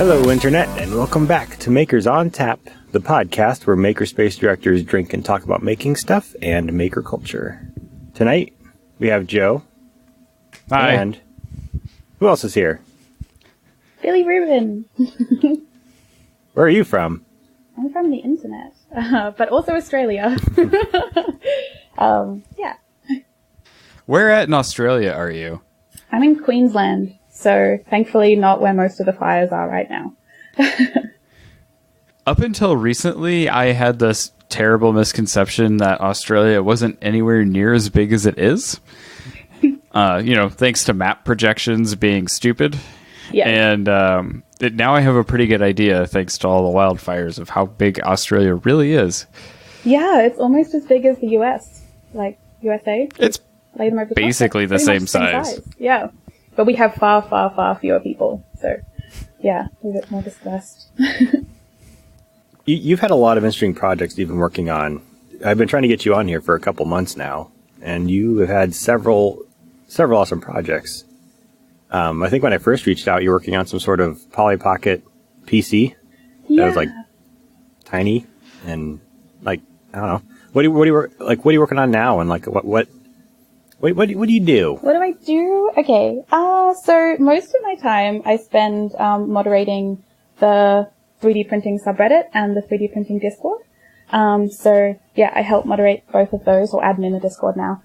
Hello, Internet, and welcome back to Makers on Tap, the podcast where makerspace directors drink and talk about making stuff and maker culture. Tonight, we have Joe. Hi. And who else is here? Billie Ruben. Where are you from? I'm from the internet, but also Australia. Yeah. Where at in Australia are you? I'm in Queensland, so thankfully not where most of the fires are right now. Up until recently, I had this terrible misconception that Australia wasn't anywhere near as big as it is. Thanks to map projections being stupid. Yeah. And now I have a pretty good idea, thanks to all the wildfires, of how big Australia really is. Yeah, it's almost as big as the US, like USA. It's Lay them over the top. basically the Pretty same much size. Yeah. But we have far, far, far fewer people. So, yeah, a bit more dispersed. You've had a lot of interesting projects you've been working on. I've been trying to get you on here for a couple months now, and you have had several awesome projects. I think when I first reached out, you were working on some sort of Polly Pocket PC that was like tiny and like, I don't know. What are you working on now? And like, what do you do? What do I do? Okay. So most of my time I spend moderating the 3D printing subreddit and the 3D printing Discord. So yeah, I help moderate both of those, or admin the Discord now.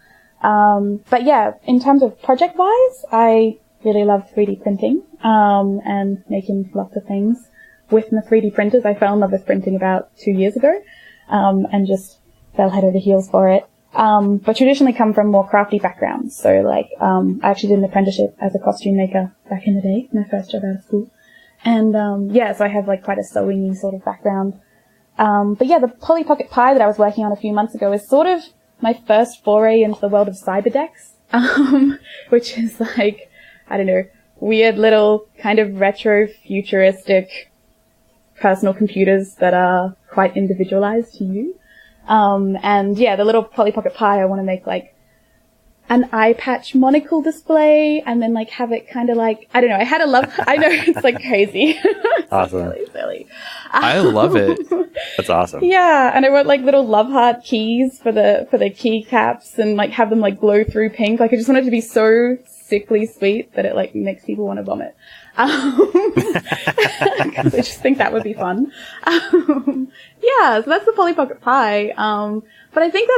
But yeah, in terms of project-wise, I really love 3D printing, and making lots of things with my 3D printers. I fell in love with printing about 2 years ago, and just fell head over heels for it. But traditionally come from more crafty backgrounds. So like, I actually did an apprenticeship as a costume maker back in the day, my first job out of school. And, so I have like quite a sewing-y sort of background. But yeah, the Polly Pocket Pie that I was working on a few months ago is sort of my first foray into the world of cyberdecks, which is like, I don't know, weird little kind of retro futuristic personal computers that are quite individualized to you. And yeah, the little Polly Pocket Pie, I want to make like an eye patch monocle display and then like have it kind of like, I don't know, I know it's like crazy. It's Awesome. Really silly. I love it. That's awesome. Yeah, and I want like little love heart keys for the key caps and like have them like glow through pink. Like I just want it to be so sickly sweet that it like makes people want to vomit. I just think that would be fun. Yeah, so that's the Polly Pocket Pie. But I think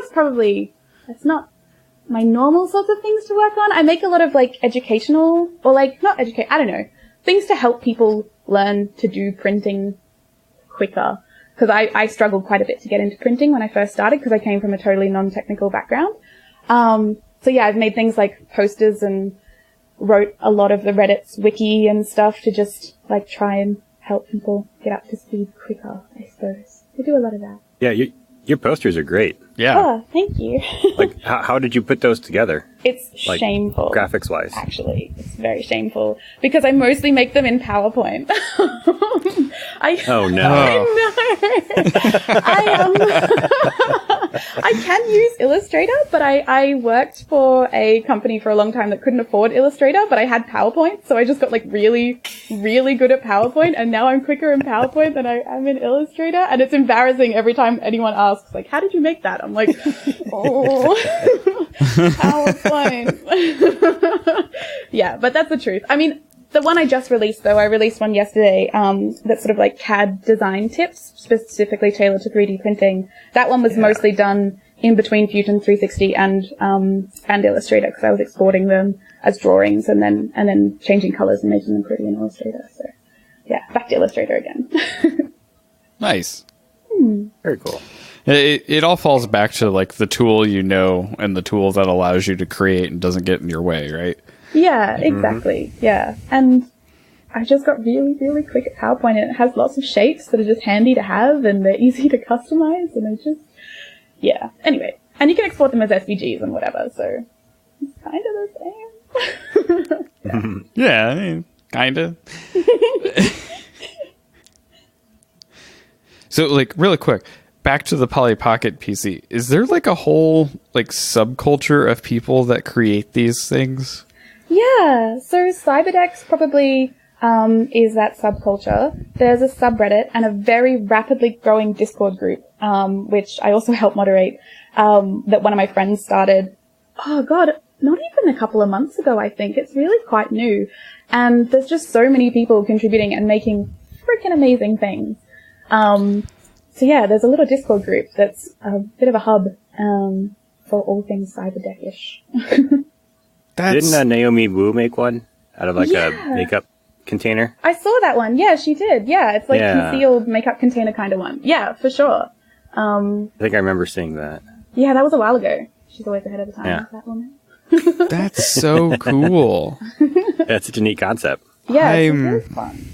that's not my normal sorts of things to work on. I make a lot of like educational, or like I don't know, things to help people learn to do printing quicker. Because I struggled quite a bit to get into printing when I first started, because I came from a totally non-technical background. So yeah, I've made things like posters and wrote a lot of the Reddit's wiki and stuff to just like try and help people get up to speed quicker, I suppose. I do a lot of that. Yeah, your posters are great. Yeah. Oh, thank you. Like, how did you put those together? It's like, shameful. Graphics-wise. Actually, it's very shameful because I mostly make them in PowerPoint. Oh no! I can use Illustrator, but I worked for a company for a long time that couldn't afford Illustrator, but I had PowerPoint, so I just got like really, really good at PowerPoint, and now I'm quicker in PowerPoint than I am in Illustrator, and it's embarrassing every time anyone asks, like, how did you make that? I'm like, oh, PowerPoint. Yeah, but that's the truth. I mean, the one I just released, though, I released one yesterday, that's sort of like CAD design tips, specifically tailored to 3D printing. That one was mostly done in between Fusion 360 and Illustrator, because I was exporting them as drawings and then changing colors and making them pretty in Illustrator. So, yeah, back to Illustrator again. Nice. Very cool. It all falls back to like the tool and the tool that allows you to create and doesn't get in your way, right? Yeah, exactly. Yeah. And I just got really, really quick at PowerPoint, and it has lots of shapes that are just handy to have and they're easy to customize, and yeah. Anyway, and you can export them as SVGs and whatever, so it's kind of the same. Yeah, I mean, kind of. So, like, really quick, back to the Polly Pocket PC. Is there like a whole like subculture of people that create these things? Yeah, so cyberdecks probably is that subculture. There's a subreddit and a very rapidly growing Discord group, which I also help moderate, that one of my friends started. Oh God, not even a couple of months ago, I think. It's really quite new. And there's just so many people contributing and making freaking amazing things. So yeah, there's a little Discord group that's a bit of a hub, for all things cyberdeck-ish. Didn't Naomi Wu make one out of like a makeup container? I saw that one. Yeah, she did. Yeah, it's like concealed makeup container kind of one. Yeah, for sure. I think I remember seeing that. Yeah, that was a while ago. She's always ahead of the time, that woman. That's so cool. That's such a neat concept. Yeah, it's really fun.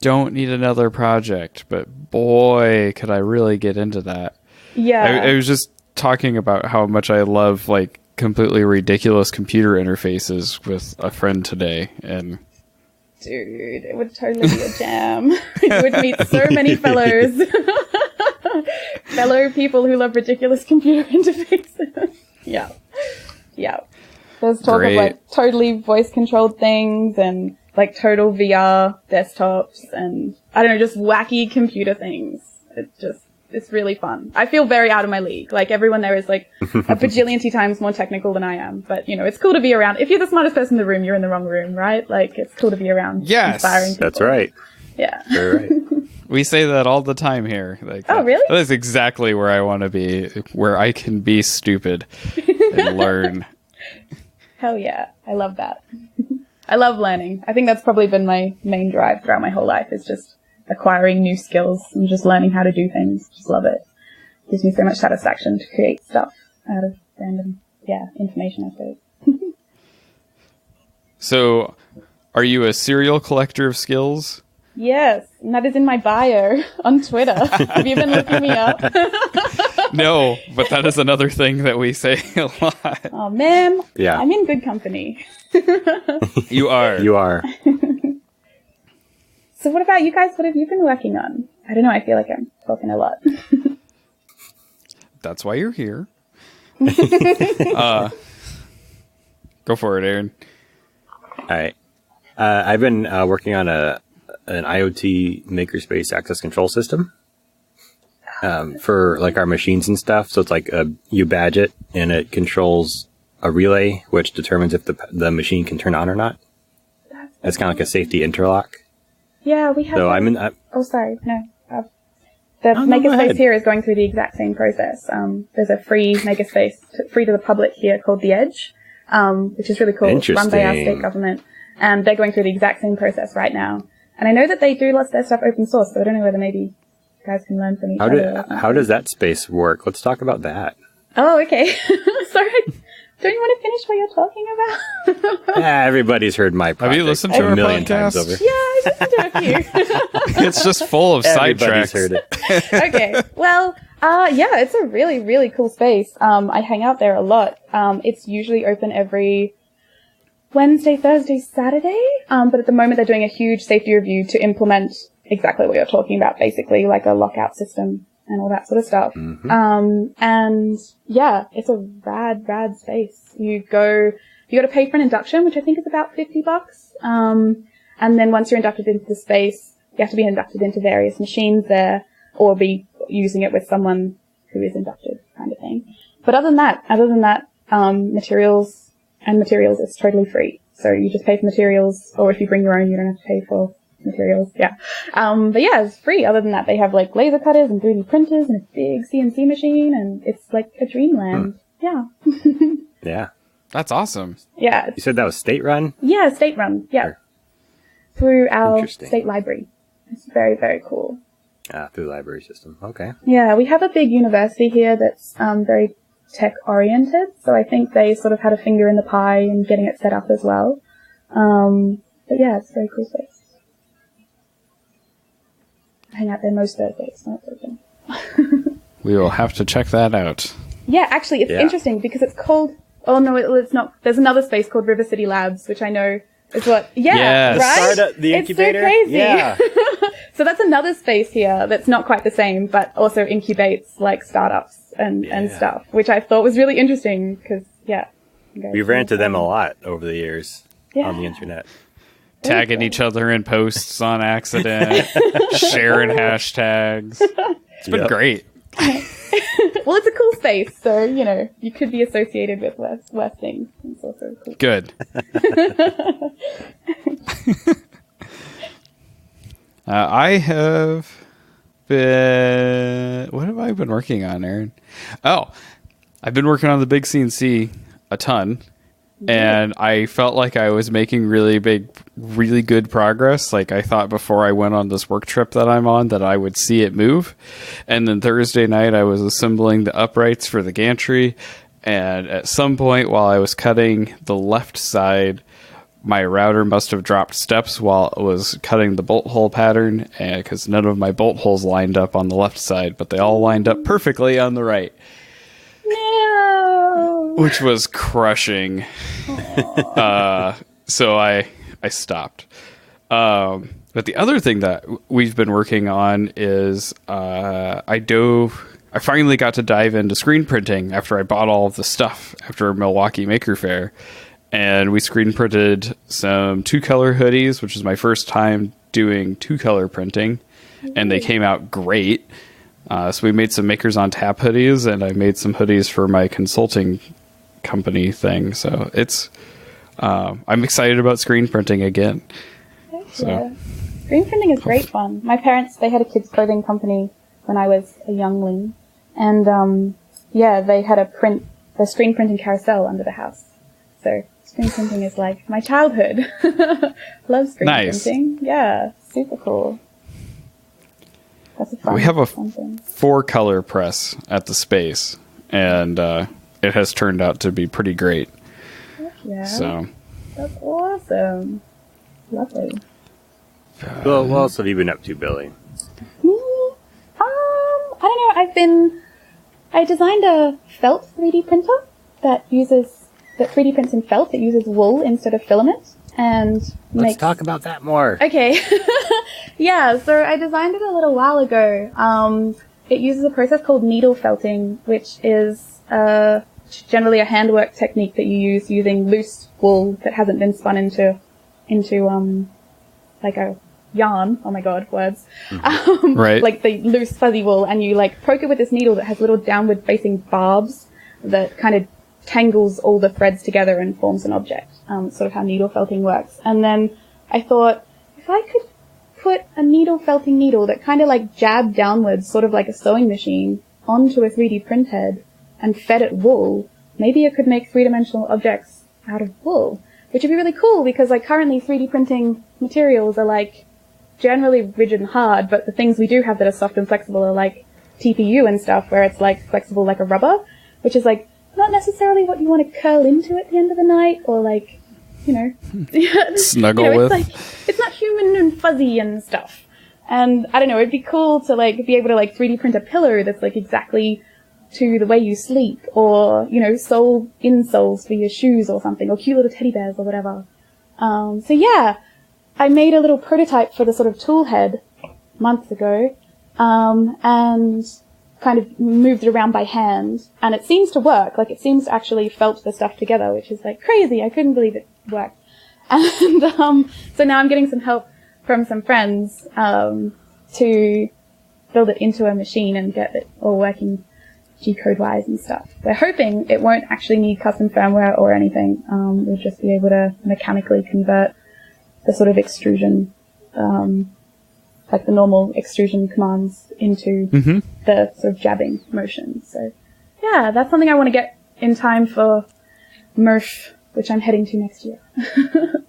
Don't need another project, but boy, could I really get into that. Yeah. I was just talking about how much I love like completely ridiculous computer interfaces with a friend today, and dude, it would totally be a jam. You would meet so many fellow people who love ridiculous computer interfaces. Yeah. There's talk of like totally voice controlled things and like total VR desktops and I don't know, just wacky computer things. It's really fun. I feel very out of my league. Like everyone there is like a bajillion times more technical than I am. But you know, it's cool to be around. If you're the smartest person in the room, you're in the wrong room, right? Like it's cool to be around. Yes, inspiring people. That's right. Yeah. Very right. We say that all the time here. Like, oh, really? That is exactly where I want to be, where I can be stupid and learn. Hell yeah. I love that. I love learning. I think that's probably been my main drive throughout my whole life is just acquiring new skills and just learning how to do things. Just love it. Gives me so much satisfaction to create stuff out of random, information, I suppose. So, are you a serial collector of skills? Yes, and that is in my bio on Twitter. Have you been looking me up? No, but that is another thing that we say a lot. Oh, man. Yeah. I'm in good company. You are. You are. So what about you guys? What have you been working on? I don't know. I feel like I'm talking a lot. That's why you're here. Go for it, Aaron. All right. I've been working on an IoT makerspace access control system for like our machines and stuff. So it's like you badge it and it controls a relay, which determines if the machine can turn on or not. It's kind of like a safety interlock. Yeah, we have. So oh, sorry. No. The makerspace here is going through the exact same process. There's a free makerspace, free to the public here called The Edge, which is really cool. It's run by our state government. And they're going through the exact same process right now. And I know that they do lots of their stuff open source, so I don't know whether maybe you guys can learn from each other. How does that space work? Let's talk about that. Oh, okay. Sorry. Don't you want to finish what you're talking about? Everybody's heard my project. Have you listened to our million podcast? times over. Yeah, I listened to a few. It's just full of sidetracks. Heard it. Okay. Well, it's a really, really cool space. I hang out there a lot. It's usually open every Wednesday, Thursday, Saturday. But at the moment they're doing a huge safety review to implement exactly what you're talking about, basically, like a lockout system and all that sort of stuff. Mm-hmm. And yeah, it's a rad space. You got to pay for an induction, which I think is about $50. And then once you're inducted into the space, you have to be inducted into various machines there or be using it with someone who is inducted kind of thing. But other than that, materials is totally free. So you just pay for materials, or if you bring your own, you don't have to pay for materials. Yeah. But yeah, it's free. Other than that, they have like laser cutters and 3D printers and a big CNC machine, and it's like a dreamland. Yeah. Yeah. That's awesome. Yeah. You said that was state run? Yeah, state run. Yeah. Through our state library. It's very, very cool. Through the library system. Okay. Yeah, we have a big university here that's very tech oriented, so I think they sort of had a finger in the pie in getting it set up as well. But yeah, it's a very cool space. I hang out there most Thursdays, not Thursday. We will have to check that out. Yeah, actually, it's interesting because it's called... Oh, no, it's not. There's another space called River City Labs, which I know is what... Yeah, yes. right? The incubator? It's so crazy. Yeah. So that's another space here that's not quite the same, but also incubates like startups and stuff, which I thought was really interesting because, We've ran into them a lot over the years on the internet. tagging each other in posts on accident, sharing hashtags. It's been great. Well, it's a cool space, so, you know, you could be associated with worse things. It's also cool. Good. I have been... What have I been working on, Aaron? Oh, I've been working on the big CNC a ton. And I felt like I was making really good progress. Like I thought before I went on this work trip that I'm on that I would see it move. And then Thursday night I was assembling the uprights for the gantry. And at some point while I was cutting the left side, my router must have dropped steps while it was cutting the bolt hole pattern. Because none of my bolt holes lined up on the left side, but they all lined up perfectly on the right. No! Which was crushing. So I stopped. But the other thing that we've been working on is I finally got to dive into screen printing after I bought all of the stuff after Milwaukee Maker Faire. And we screen printed some 2-color hoodies, which is my first time doing 2-color printing. And they came out great. So we made some Makers on Tap hoodies, and I made some hoodies for my consulting company thing. So it's, I'm excited about screen printing again. Yeah. Screen printing is great fun. My parents, they had a kids' clothing company when I was a youngling. And, they had a screen printing carousel under the house. So screen printing is like my childhood. Love screen printing. Yeah, super cool. We have a 4-color press at the space, and it has turned out to be pretty great. Yeah. So that's awesome. Lovely. Well, what else have you been up to, Billy? I don't know. I designed a felt 3D printer that 3D prints in felt. It uses wool instead of filament. And let's talk about that more. Okay. Yeah, so I designed it a little while ago. It uses a process called needle felting, which is generally a handwork technique that you use using loose wool that hasn't been spun into like a yarn. Oh my god, words. Mm-hmm. Right. Like the loose fuzzy wool, and you like poke it with this needle that has little downward facing barbs that kind of tangles all the threads together and forms an object. Sort of how needle felting works. And then I thought, if I could put a needle felting needle that kind of like jabbed downwards, sort of like a sewing machine, onto a 3D print head and fed it wool, maybe it could make 3-dimensional objects out of wool, which would be really cool because like currently 3D printing materials are like generally rigid and hard, but the things we do have that are soft and flexible are like TPU and stuff, where it's like flexible like a rubber, which is like not necessarily what you want to curl into at the end of the night, or like, you know, snuggle with. It's not human and fuzzy and stuff. And I don't know, it'd be cool to like be able to like 3D print a pillow that's like exactly to the way you sleep, or, you know, insoles for your shoes or something, or cute little teddy bears or whatever. So yeah, I made a little prototype for the sort of tool head months ago, and kind of moved it around by hand, and it seems to work. Like, it seems to actually felt the stuff together, which is like crazy. I couldn't believe it worked. And so now I'm getting some help from some friends to build it into a machine and get it all working G-code wise and stuff. We're hoping it won't actually need custom firmware or anything. We'll just be able to mechanically convert the sort of extrusion, like the normal extrusion commands into the sort of jabbing motion. So yeah, that's something I want to get in time for MRF, which I'm heading to next year. Well,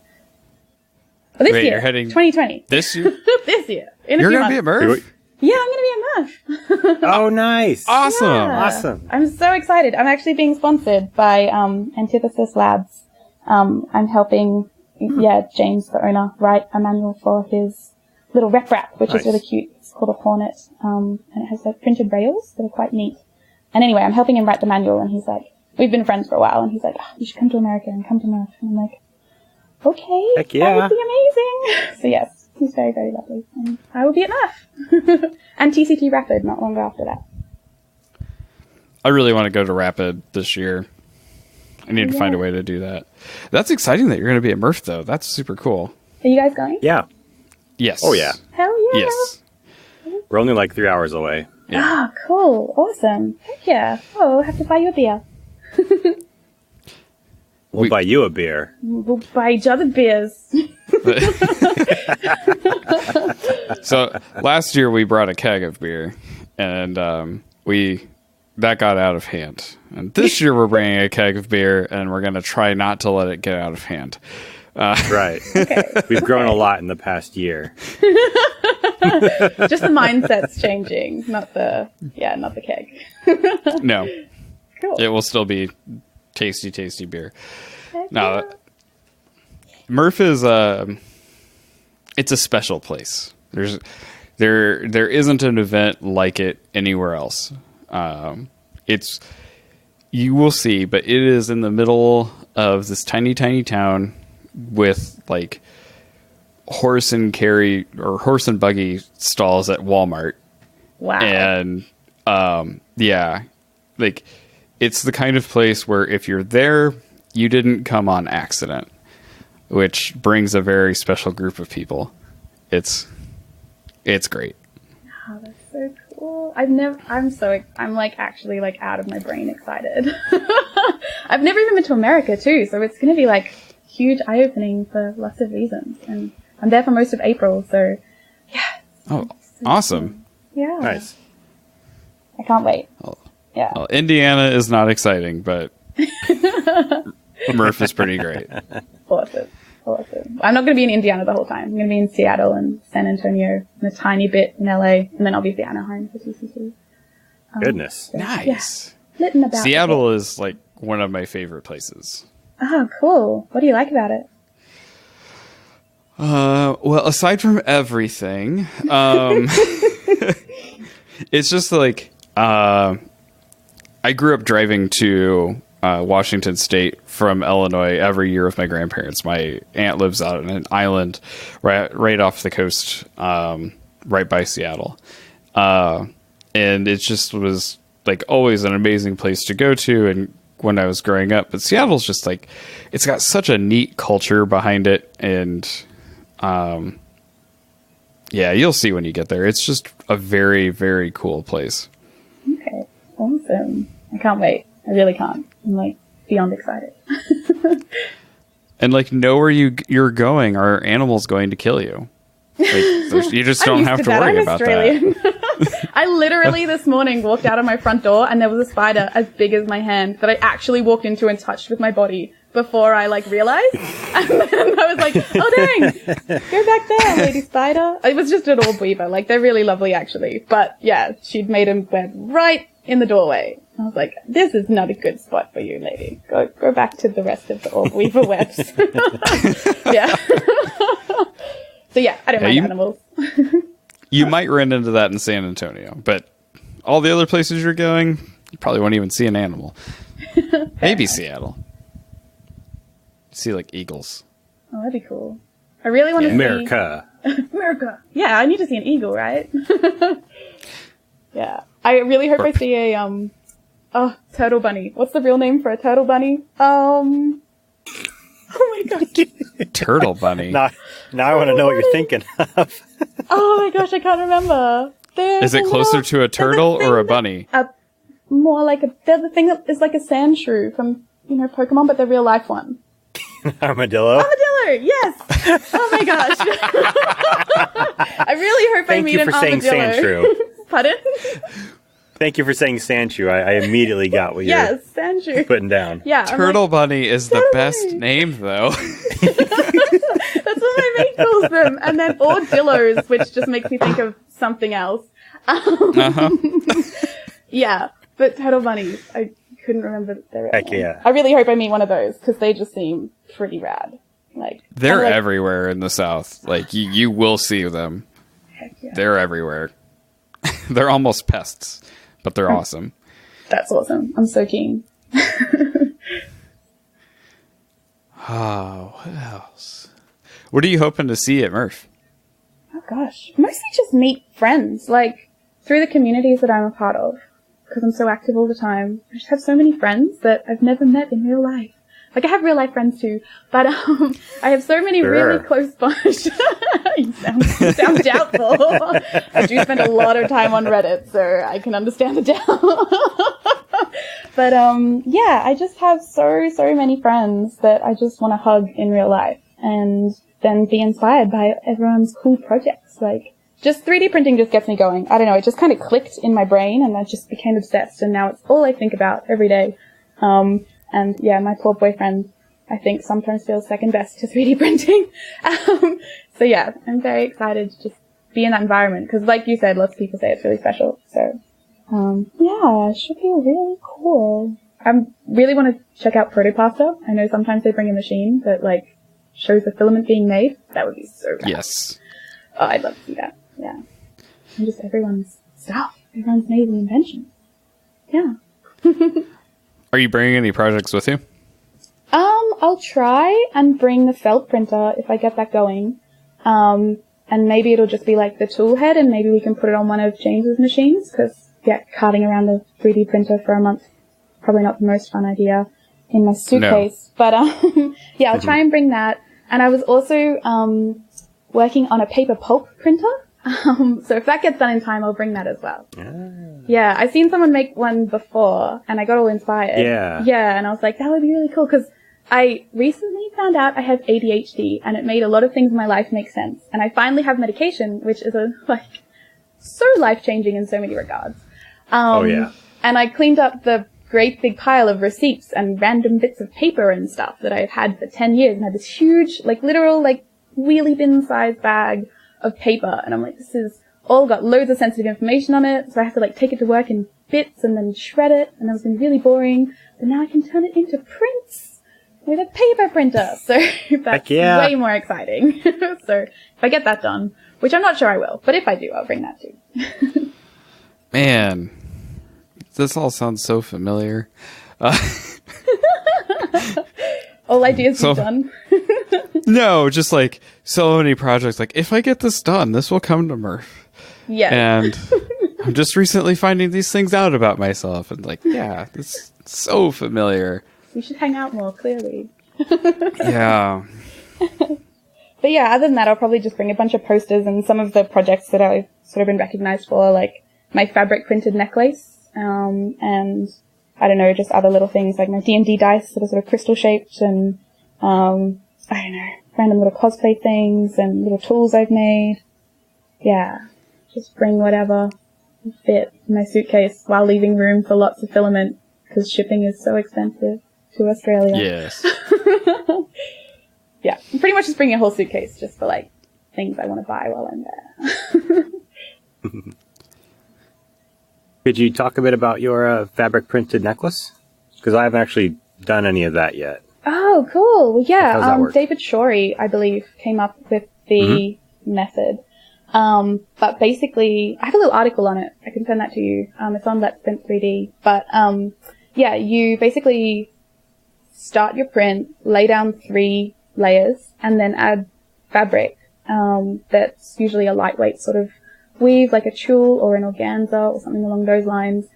this year, you're heading 2020. This year? This year. In a You're few going to be at months. MRF? Yeah, I'm going to be at MRF. Oh, nice. Awesome. Yeah. Awesome. I'm so excited. I'm actually being sponsored by Antithesis Labs. I'm helping, James, the owner, write a manual for his little rep wrap, which is really cute. It's called a Hornet, and it has like printed rails that are quite neat. And anyway, I'm helping him write the manual, and he's like, we've been friends for a while, and he's like, you should come to America and come to MRF. And I'm like, okay, heck yeah, that would be amazing. So yes, he's very, very lovely. And I will be at MRF. And TCT Rapid not long after that. I really want to go to Rapid this year. I need to find a way to do that. That's exciting that you're going to be at MRF, though. That's super cool. Are you guys going? Yeah. Yes. Oh, yeah. Hell yeah. Yes. We're only like 3 hours away. Yeah. Ah, cool. Awesome. Heck yeah. Oh, I'll have to buy you a beer. We'll buy you a beer. We'll buy each other beers. So last year we brought a keg of beer, and that got out of hand. And this year we're bringing a keg of beer, and we're going to try not to let it get out of hand. Right. Okay. We've grown a lot in the past year. Just the mindset's changing, not the keg. No, Cool. it will still be tasty, tasty beer. Heck No, yeah. Murph is it's a special place. There isn't an event like it anywhere else. You will see, but it is in the middle of this tiny, tiny town with like horse and buggy stalls at Walmart. Wow. And yeah, like it's the kind of place where if you're there, you didn't come on accident, which brings a very special group of people. It's great. Oh, that's so cool. I'm like actually like out of my brain excited. I've never even been to America too, so it's going to be like huge eye-opening for lots of reasons. And I'm there for most of April, so yeah. Oh, awesome. Yeah. Nice. I can't wait. Oh. Yeah. Well, Indiana is not exciting, but Murph is pretty great. Awesome. I'm not going to be in Indiana the whole time. I'm going to be in Seattle and San Antonio and a tiny bit in LA, and then obviously Anaheim for TCC. Goodness. So, Nice. Yeah, litting about. Seattle is like one of my favorite places. Oh, cool. What do you like about it? Well, aside from everything, it's just like I grew up driving to Washington State from Illinois every year with my grandparents. My aunt lives out on an island right off the coast, right by Seattle. And it just was like always an amazing place to go to. And when I was growing up, but Seattle's just like, it's got such a neat culture behind it. And, yeah, you'll see when you get there. It's just a very, very cool place. Okay. Awesome. I can't wait. I really can't. I'm like beyond excited. And like, know where you're going. Are animals going to kill you? Like, you just don't have to worry I'm about Australian. that. I literally this morning walked out of my front door and there was a spider as big as my hand that I actually walked into and touched with my body before I like realized. And then I was like, oh dang, go back there, lady spider. It was just an orb weaver. Like they're really lovely actually. But yeah, she'd made a web right in the doorway. I was like, this is not a good spot for you, lady. Go back to the rest of the orb weaver webs. Yeah. So yeah, I don't mind animals. You might run into that in San Antonio, but all the other places you're going, you probably won't even see an animal. Maybe Seattle. See like eagles. Oh, that'd be cool. I really want to see America. America. Yeah, I need to see an eagle, right? Yeah. I really hope I see a turtle bunny. What's the real name for a turtle bunny? Oh my god. Turtle bunny. Now I want to know what you're thinking of. Oh my gosh, I can't remember. Is it closer to a turtle or a bunny? More like they're the thing that is like a sand shrew from, Pokemon, but the real life one. Armadillo. Armadillo, yes! Oh my gosh. I really hope I meet an armadillo. Thank you for saying Sandshrew. Pardon? Thank you for saying Sandshrew. I immediately got what Yes, Sandshrew. putting down. Yeah. Turtle bunny is the best name, though. That's what my mate calls them. And then or dillos, which just makes me think of something else. Yeah, but turtle bunnies, I couldn't remember their real Heck name. yeah. I really hope I meet one of those because they just seem pretty rad. Like They're like, everywhere in the South. Like, you will see them. Heck yeah. They're everywhere. They're almost pests, but they're awesome. That's awesome. I'm so keen. Oh, what else? What are you hoping to see at Murph? Oh gosh, mostly just meet friends, like through the communities that I'm a part of, because I'm so active all the time. I just have so many friends that I've never met in real life. Like, I have real life friends too, but I have so many really close bonds. you sound doubtful. I do spend a lot of time on Reddit, so I can understand the doubt. But yeah, I just have so many friends that I just want to hug in real life and then be inspired by everyone's cool projects. Like, just 3D printing just gets me going. I don't know, it just kind of clicked in my brain and I just became obsessed, and now it's all I think about every day. And yeah, my poor boyfriend, I think, sometimes feels second best to 3D printing. So yeah, I'm very excited to just be in that environment, because like you said, lots of people say it's really special. So yeah, it should be really cool. I really want to check out Protoplaster. I know sometimes they bring a machine that like shows the filament being made. That would be so rad. Yes. Oh, I'd love to see that. Yeah. And just everyone's stuff. Everyone's amazing inventions. Yeah. Are you bringing any projects with you? I'll try and bring the felt printer if I get that going. And maybe it'll just be like the tool head, and maybe we can put it on one of James's machines, because, yeah, carting around a 3D printer for a month, probably not the most fun idea in my suitcase. No. But, yeah, I'll try and bring that. And I was also, working on a paper pulp printer. So if that gets done in time, I'll bring that as well. Yeah, I've seen someone make one before, and I got all inspired. Yeah, and I was like, that would be really cool, because I recently found out I have ADHD, and it made a lot of things in my life make sense. And I finally have medication, which is so life-changing in so many regards. And I cleaned up the great big pile of receipts and random bits of paper and stuff that I've had for 10 years, and had this huge, literal, wheelie bin-sized bag of paper. And I'm like, this is all got loads of sensitive information on it, so I have to take it to work in bits and then shred it, and that was really boring. But now I can turn it into prints with a paper printer, so that's way more exciting. So if I get that done, which I'm not sure I will, but if I do, I'll bring that too. Man, this all sounds so familiar. All ideas you've done. No, just so many projects. If I get this done, this will come to Murph. Yeah. And I'm just recently finding these things out about myself, and yeah, it's so familiar. We should hang out more, clearly. Yeah. But yeah, other than that, I'll probably just bring a bunch of posters and some of the projects that I've sort of been recognized for, like my fabric printed necklace, and I don't know, just other little things like my D&D dice that are sort of crystal shaped, and I don't know, random little cosplay things and little tools I've made. Yeah, just bring whatever will fit in my suitcase while leaving room for lots of filament, because shipping is so expensive to Australia. Yes. Yeah, I'm pretty much just bringing a whole suitcase just for things I want to buy while I'm there. Could you talk a bit about your fabric printed necklace? Because I haven't actually done any of that yet. Oh, cool. Well, yeah, How does that work? David Shorey, I believe, came up with the method. But basically, I have a little article on it. I can send that to you. It's on Let's Print 3D. But, yeah, you basically start your print, lay down 3 layers, and then add fabric, that's usually a lightweight sort of weave, like a tulle or an organza or something along those lines,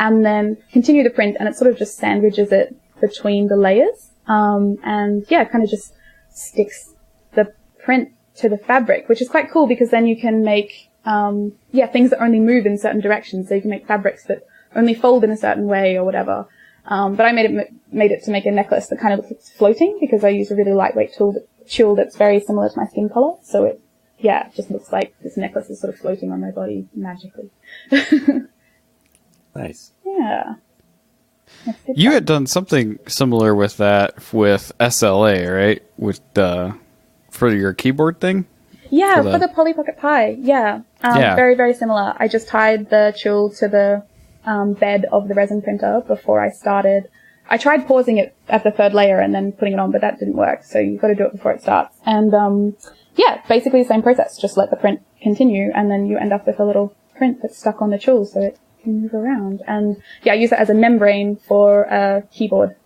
and then continue the print, and it sort of just sandwiches it between the layers, and yeah, kind of just sticks the print to the fabric, which is quite cool, because then you can make, things that only move in certain directions, so you can make fabrics that only fold in a certain way or whatever. But I made it to make a necklace that kind of looks like it's floating, because I use a really lightweight tulle that's very similar to my skin color, so it just looks like this necklace is sort of floating on my body magically. Nice. Yeah. You had done something similar with that with SLA, right? With for your keyboard thing? Yeah, for the Polly Pocket Pi. Yeah. Very, very similar. I just tied the tulle to the bed of the resin printer before I started. I tried pausing it at the 3rd layer and then putting it on, but that didn't work. So you've got to do it before it starts. And, basically the same process. Just let the print continue, and then you end up with a little print that's stuck on the tulle so it can move around. And I use it as a membrane for a keyboard.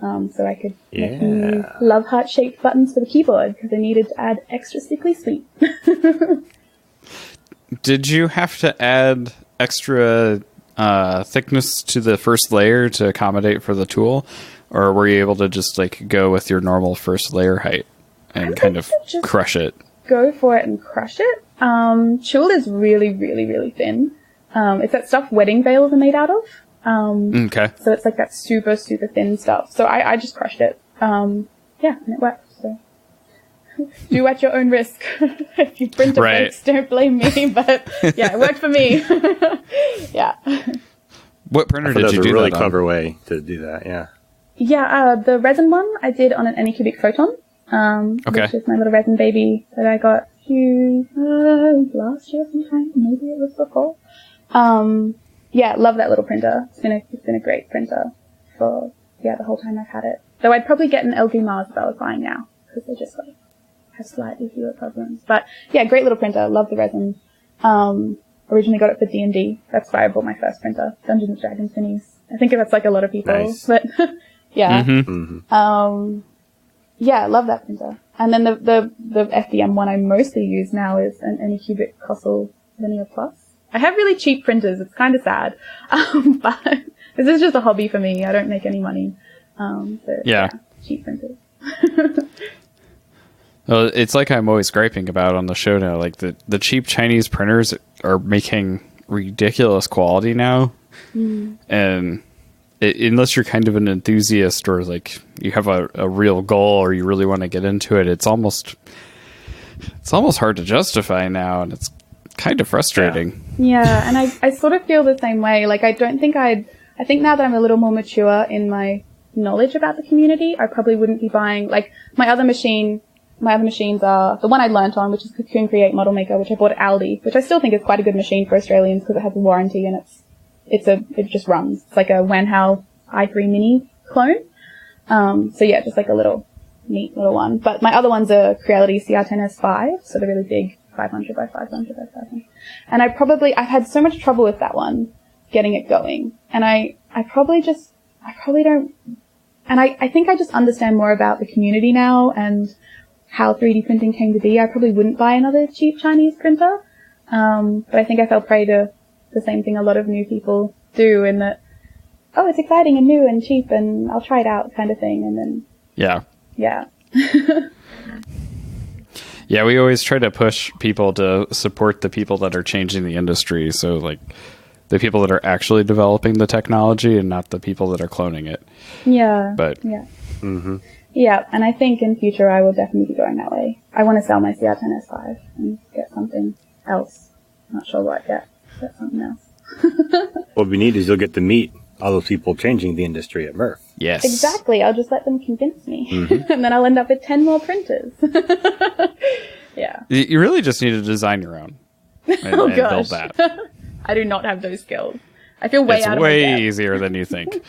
So I could make new love heart-shaped buttons for the keyboard, because I needed to add extra sickly sweet. Did you have to add extra thickness to the first layer to accommodate for the tool, or were you able to just like go with your normal first layer height and kind of crush it? Go for it and crush it. Tulle is really, really, really thin. It's that stuff wedding veils are made out of. Okay. So it's like that super, super thin stuff. So I just crushed it. And it worked. So do at your own risk. If you print a fakes, don't blame me. But yeah, it worked for me. Yeah. What printer did you do that on? That's a really clever way to do that. Yeah. Yeah. The resin one I did on an Anycubic Photon. Which is my little resin baby that I got last year sometime. Maybe it was before. Love that little printer. It's been a great printer for the whole time I've had it. Though I'd probably get an LG Mars if I was buying now, because they just like have slightly fewer problems. But yeah, great little printer. Love the resin. Originally got it for D&D. That's why I bought my first printer, Dungeons and Dragons Minis. I think that's like a lot of people, nice. But yeah. Mm-hmm. Yeah, I love that printer. And then the FDM one I mostly use now is an Anycubic Cossel Linear Plus. I have really cheap printers. It's kind of sad. But this is just a hobby for me. I don't make any money. Cheap printers. Well, it's like I'm always griping about on the show now. Like the cheap Chinese printers are making ridiculous quality now. And unless you're kind of an enthusiast or like you have a real goal or you really want to get into it, it's almost hard to justify now, and it's kind of frustrating. Yeah, and I sort of feel the same way. Like I think now that I'm a little more mature in my knowledge about the community, I probably wouldn't be buying like my other machines are the one I learnt on, which is Cocoon Create Model Maker, which I bought at Aldi, which I still think is quite a good machine for Australians because it has a warranty and it just runs. It's like a Wanhao i3 Mini clone. So yeah, just like a little neat little one. But my other one's a Creality CR10S5, so the really big 500 by 500 by 500. And I've had so much trouble with that one, getting it going. And I probably don't, and I think I just understand more about the community now and how 3D printing came to be. I probably wouldn't buy another cheap Chinese printer. But I think I fell prey to the same thing a lot of new people do, in that, oh, it's exciting and new and cheap and I'll try it out kind of thing. And then, yeah. Yeah, we always try to push people to support the people that are changing the industry. So like the people that are actually developing the technology and not the people that are cloning it. Yeah. But yeah. Mm-hmm. Yeah, and I think in future I will definitely be going that way. I want to sell my CR10S5 and get something else. Not sure what yet. Get something else. What we need is you'll get to meet all those people changing the industry at Murph. Yes. Exactly. I'll just let them convince me. Mm-hmm. And then I'll end up with 10 more printers. Yeah. You really just need to design your own and build that. I do not have those skills. I feel way out of my depth. It's way easier than you think.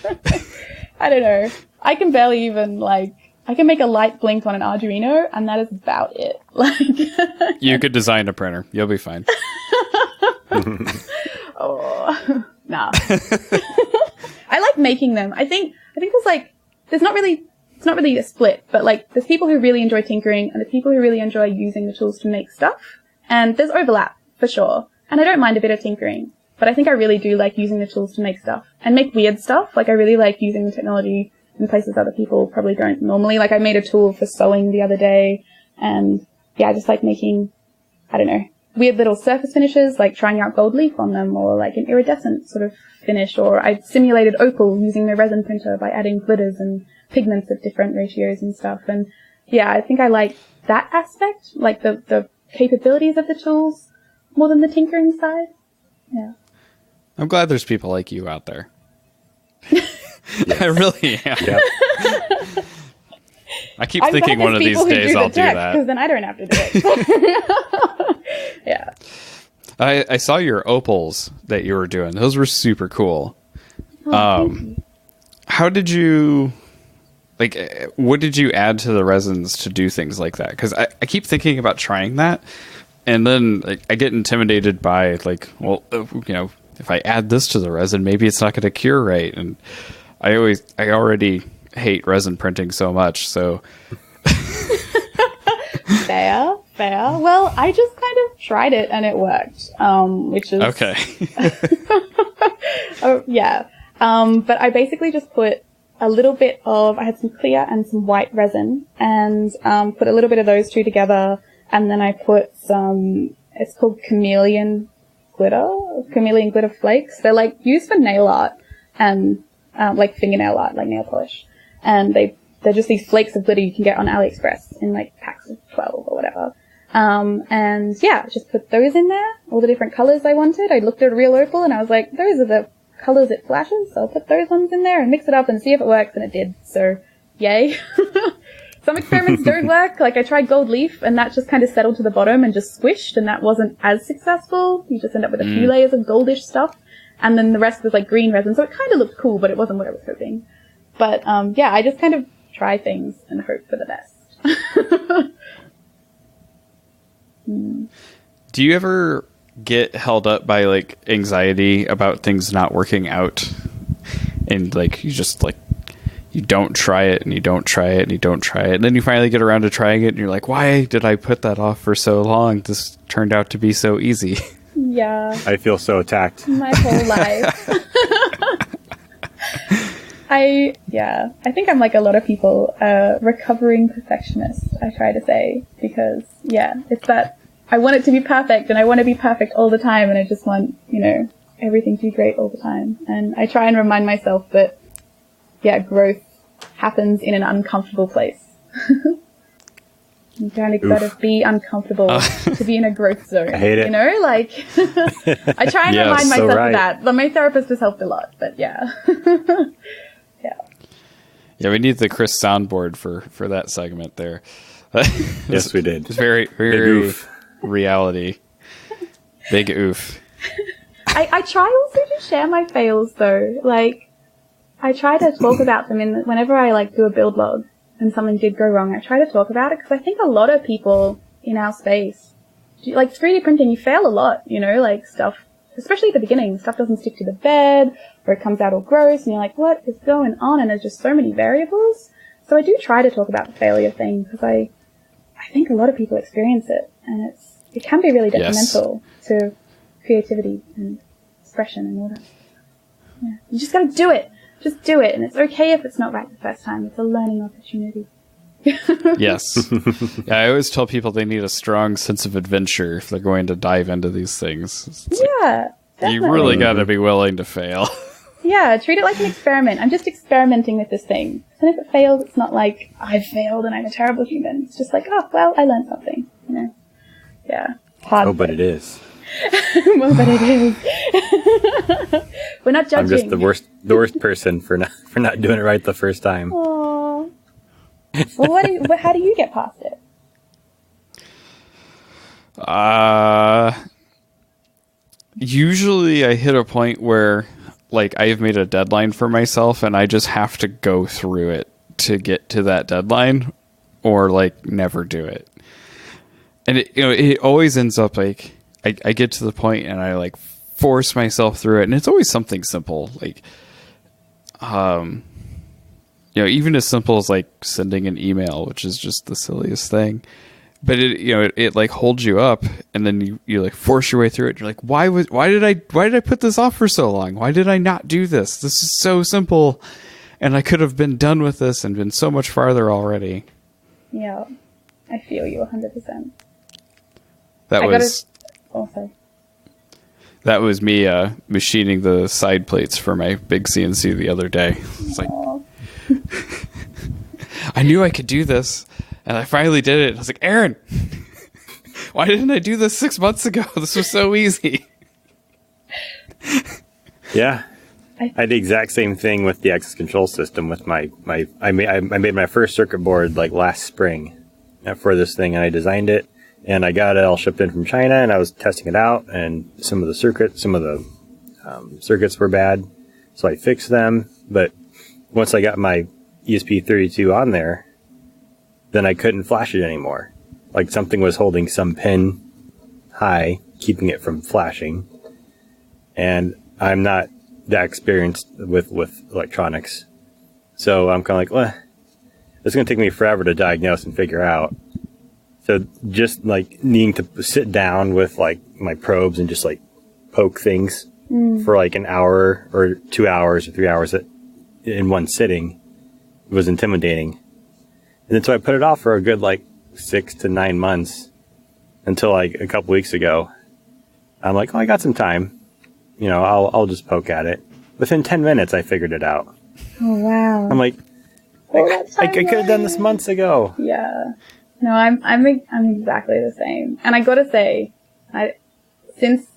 I don't know. I can barely even, I can make a light blink on an Arduino, and that is about it. You could design a printer. You'll be fine. Oh, nah. I like making them. I think it's not really a split, but there's people who really enjoy tinkering and the people who really enjoy using the tools to make stuff. And there's overlap, for sure. And I don't mind a bit of tinkering, but I think I really do like using the tools to make stuff and make weird stuff. I really like using the technology in places other people probably don't normally. I made a tool for sewing the other day, and yeah, I just like making, I don't know, weird little surface finishes, trying out gold leaf on them, or an iridescent sort of finish, or I simulated opal using the resin printer by adding glitters and pigments of different ratios and stuff. And yeah, I think I like that aspect, the capabilities of the tools more than the tinkering side. Yeah. I'm glad there's people like you out there. I really am. Yep. I keep thinking one of these days I'll do that. Because then I don't have to do it. Yeah. I saw your opals that you were doing. Those were super cool. How did you, what did you add to the resins to do things like that? Because I keep thinking about trying that. And then I get intimidated by if I add this to the resin, maybe it's not going to cure right. And I already hate resin printing so much. So fair. Well, I just kind of tried it and it worked, which is okay. Oh, yeah. But I basically just put a little bit of, I had some clear and some white resin, and put a little bit of those two together, and then I put some, it's called chameleon glitter flakes. They're like used for nail art and like fingernail art, like nail polish. And they're just these flakes of glitter you can get on AliExpress in like packs of 12 or whatever. And yeah, just put those in there, all the different colors I wanted. I looked at a real opal and I was like, those are the colors it flashes, so I'll put those ones in there and mix it up and see if it works, and it did. So yay. Some experiments don't work. Like I tried gold leaf and that just kind of settled to the bottom and just squished, and that wasn't as successful. You just end up with a few layers of goldish stuff, and then the rest was like green resin, so it kind of looked cool, but it wasn't what I was hoping. But yeah, I just kind of try things and hope for the best. Do you ever get held up by like anxiety about things not working out, and like you just like you don't try it and you don't try it and you don't try it, and then you finally get around to trying it and you're like, why did I put that off for so long? This turned out to be so easy. Yeah. I feel so attacked. My whole life. I think I'm like a lot of people, recovering perfectionist, I try to say, because yeah, it's that I want it to be perfect and I want to be perfect all the time, and I just want, you know, everything to be great all the time. And I try and remind myself that, yeah, growth happens in an uncomfortable place. You kind of gotta be uncomfortable to be in a growth zone. I hate it. You know, like, I try and Yes, remind so myself right. of that. But my therapist has helped a lot, but yeah. Yeah, we need the Chris soundboard for that segment there. Yes, we did. It's very, Big very oof. reality. Big oof. I try also to share my fails though. Like, I try to talk about them whenever I like do a build log and something did go wrong. I try to talk about it because I think a lot of people in our space, like 3D printing, you fail a lot, you know, like stuff, especially at the beginning, stuff doesn't stick to the bed or it comes out all gross and you're like, what is going on? And there's just so many variables. So I do try to talk about the failure thing because I think a lot of people experience it, and it can be really detrimental to creativity and expression and all that. Yeah. You just gotta do it. Just do it. And it's okay if it's not right the first time. It's a learning opportunity. Yes. Yeah, I always tell people they need a strong sense of adventure if they're going to dive into these things. It's Yeah, like, you definitely. really got to be willing to fail. Yeah, treat it like an experiment. I'm just experimenting with this thing. And if it fails, it's not like, I've failed and I'm a terrible human. It's just like, oh, well, I learned something. You know? Yeah. Hard. Oh, but it is. Well, but it is. We're not judging. I'm just the worst person for not doing it right the first time. Aww. Well, how do you get past it? Usually I hit a point where like I've made a deadline for myself and I just have to go through it to get to that deadline, or like never do it. And it always ends up like I get to the point and I like force myself through it, and it's always something simple, like even as simple as like sending an email, which is just the silliest thing. But it like holds you up, and then you like force your way through it. You're like, why did I put this off for so long? Why did I not do this? This is so simple, and I could have been done with this and been so much farther already. Yeah, I feel you 100%. That was me machining the side plates for my big CNC the other day. It's like, I knew I could do this, and I finally did it. I was like, Aaron, why didn't I do this 6 months ago? This was so easy. Yeah. I had the exact same thing with the access control system with I made my first circuit board like last spring for this thing, and I designed it, and I got it all shipped in from China, and I was testing it out, and some of the circuits were bad, so I fixed them. But once I got my ESP32 on there, then I couldn't flash it anymore. Like something was holding some pin high, keeping it from flashing. And I'm not that experienced with electronics. So I'm kind of like, well, it's going to take me forever to diagnose and figure out. So just like needing to sit down with like my probes and just like poke things for like an hour or 2 hours or 3 hours in one sitting was intimidating. And then so I put it off for a good like 6 to 9 months until like a couple weeks ago. I'm like, oh, I got some time. You know, I'll just poke at it. Within 10 minutes, I figured it out. Oh, wow. I'm like, I could have done this months ago. Yeah. No, I'm exactly the same. And I gotta say, since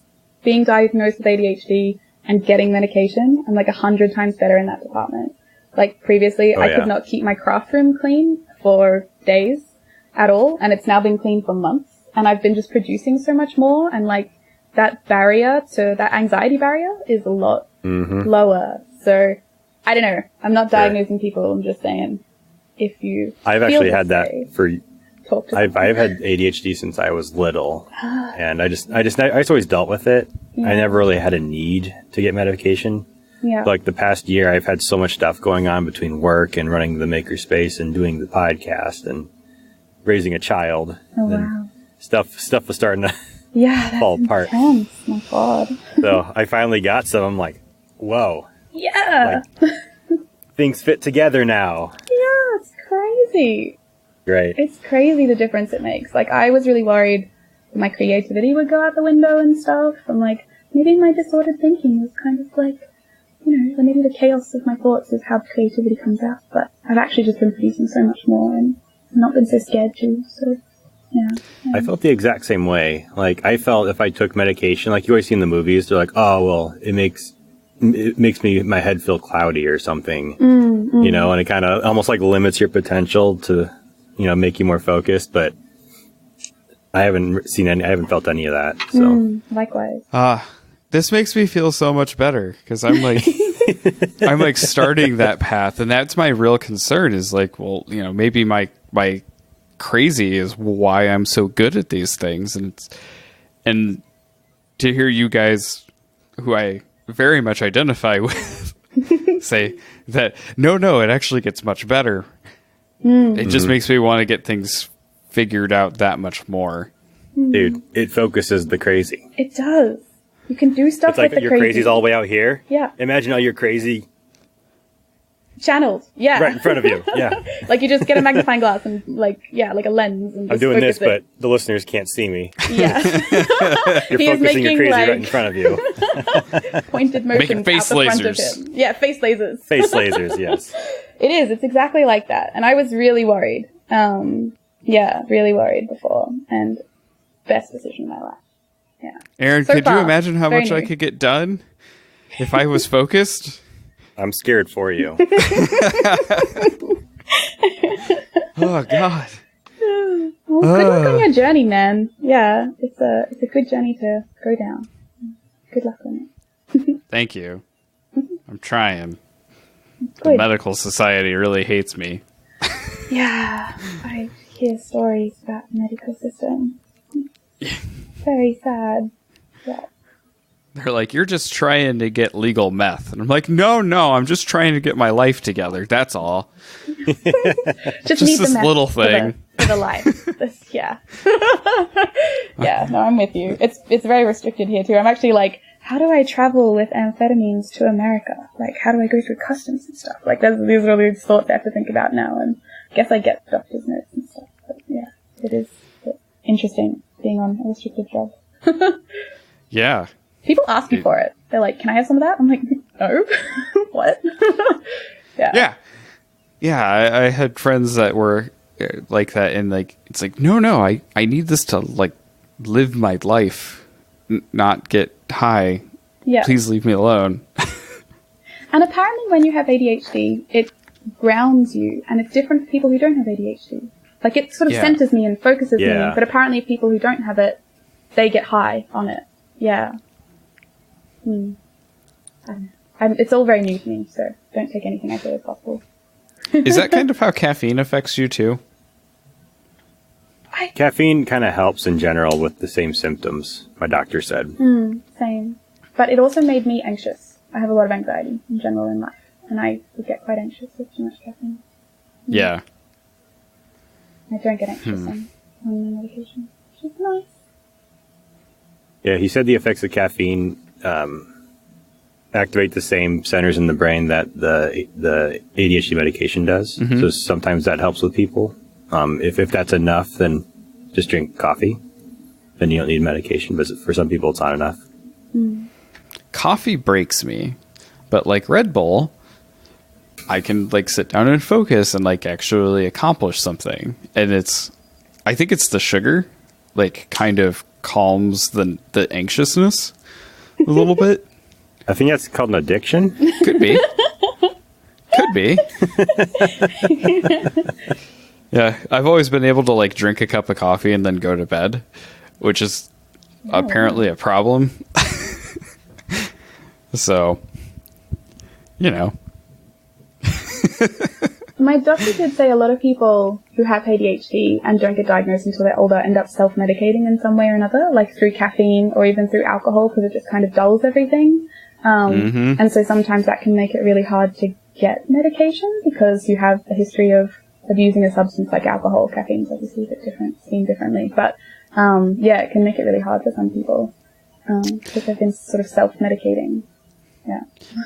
being diagnosed with ADHD and getting medication, I'm like 100 times better in that department. Like previously, I could not keep my craft room clean for days at all, and it's now been clean for months. And I've been just producing so much more, and like that anxiety barrier is a lot lower. So I don't know. I'm not diagnosing people. I'm just saying, if you I've feel actually this had that way, for. talk to I've had ADHD since I was little, and I just always dealt with it. I never really had a need to get medication. Yeah. Like the past year, I've had so much stuff going on between work and running the makerspace and doing the podcast and raising a child. Oh, and wow. Stuff was starting to Yeah, that's fall apart. intense. My God. So I finally got some. I'm like, whoa, Yeah. things fit together now. Yeah, it's crazy. Right. It's crazy the difference it makes. Like, I was really worried that my creativity would go out the window and stuff. I'm like, maybe my disordered thinking is kind of like, you know, maybe the chaos of my thoughts is how creativity comes out. But I've actually just been producing so much more and not been so scared to. So, yeah. I felt the exact same way. Like, I felt if I took medication, like you always see in the movies, they're like, oh, well, it makes my head feel cloudy or something, you know, and it kind of almost like limits your potential to, you know, make you more focused. But I haven't felt any of that. So Likewise. This makes me feel so much better because I'm like, I'm like starting that path, and that's my real concern. Is like, well, you know, maybe my crazy is why I'm so good at these things, and to hear you guys, who I very much identify with, say that no, it actually gets much better. It just makes me want to get things figured out that much more. Dude, it focuses the crazy. It does. You can do stuff It's like with the your crazy. crazy's all the way out here. Yeah. Imagine all your crazy channeled. Yeah. right in front of you. Yeah. Like you just get a magnifying glass and like a lens. And I'm just doing this, focus it. but the listeners can't see me. Yeah. You're He is focusing your making, crazy like- right in front of you. Pointed motions face out the front lasers. of him. Yeah, face lasers. Face lasers, yes. It is. It's exactly like that. And I was really worried. Really worried before. And best decision in my life. Yeah. Aaron, So could you far, imagine how very much I new. could get done if I was focused? I'm scared for you. Oh God. Well, good luck on your journey, man. Yeah, it's a good journey to go down. Good luck on it. Thank you. I'm trying. The Good. medical society really hates me. Yeah, I hear stories about the medical system. Very sad. Yeah. They're like, you're just trying to get legal meth. And I'm like, no, I'm just trying to get my life together. That's all. Just this need the meth little for thing. for the life. Yeah. Yeah, no, I'm with you. It's very restricted here too. I'm actually like, how do I travel with amphetamines to America? Like, how do I go through customs and stuff? Like, these are all these thoughts I have to think about now. And I guess I get doctor's notes and stuff. But yeah, it is interesting being on a restricted job. Yeah. People ask me for it. They're like, can I have some of that? I'm like, no. What? Yeah. Yeah, I had friends that were like that, and like, it's like, no, I need this to like live my life, not get high. Yeah. Please leave me alone. And apparently when you have ADHD, it grounds you, and it's different for people who don't have ADHD. Like, it sort of centers me and focuses me, but apparently people who don't have it, they get high on it. Yeah. I don't know. It's all very new to me, so don't take anything I say as gospel. Is that kind of how caffeine affects you too? Caffeine kind of helps in general with the same symptoms, my doctor said. Same. But it also made me anxious. I have a lot of anxiety in general in life, and I would get quite anxious with too much caffeine. Yeah. I don't get anxious on my medication, which is nice. Yeah, he said the effects of caffeine activate the same centers in the brain that the ADHD medication does. Mm-hmm. So sometimes that helps with people. If that's enough, then just drink coffee. Then you don't need medication. But for some people, it's not enough. Coffee breaks me, but like Red Bull, I can like sit down and focus and like actually accomplish something. And I think it's the sugar, like kind of calms the anxiousness a little bit. I think that's called an addiction. Could be. Could be. Yeah, I've always been able to like drink a cup of coffee and then go to bed, which is apparently a problem. So, you know. My doctor did say a lot of people who have ADHD and don't get diagnosed until they're older end up self-medicating in some way or another, like through caffeine or even through alcohol, because it just kind of dulls everything. And so sometimes that can make it really hard to get medication because you have a history of using a substance like alcohol. Caffeine's obviously a bit different, seen differently. But, yeah, it can make it really hard for some people because they've been sort of self-medicating.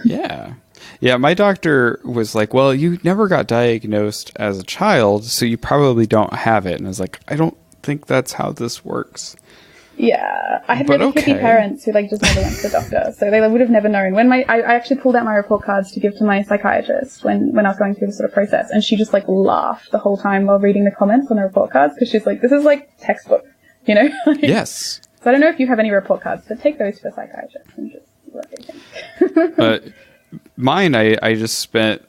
Yeah. Yeah, my doctor was like, well, you never got diagnosed as a child, so you probably don't have it. And I was like, I don't think that's how this works. Yeah, I had really hippie parents who like just never went to the doctor, so they would have never known. When I actually pulled out my report cards to give to my psychiatrist when I was going through the sort of process, and she just like laughed the whole time while reading the comments on the report cards because she's like, this is like textbook, you know? Like, yes. So I don't know if you have any report cards, but take those to a psychiatrist and just see what they think. Mine, I just spent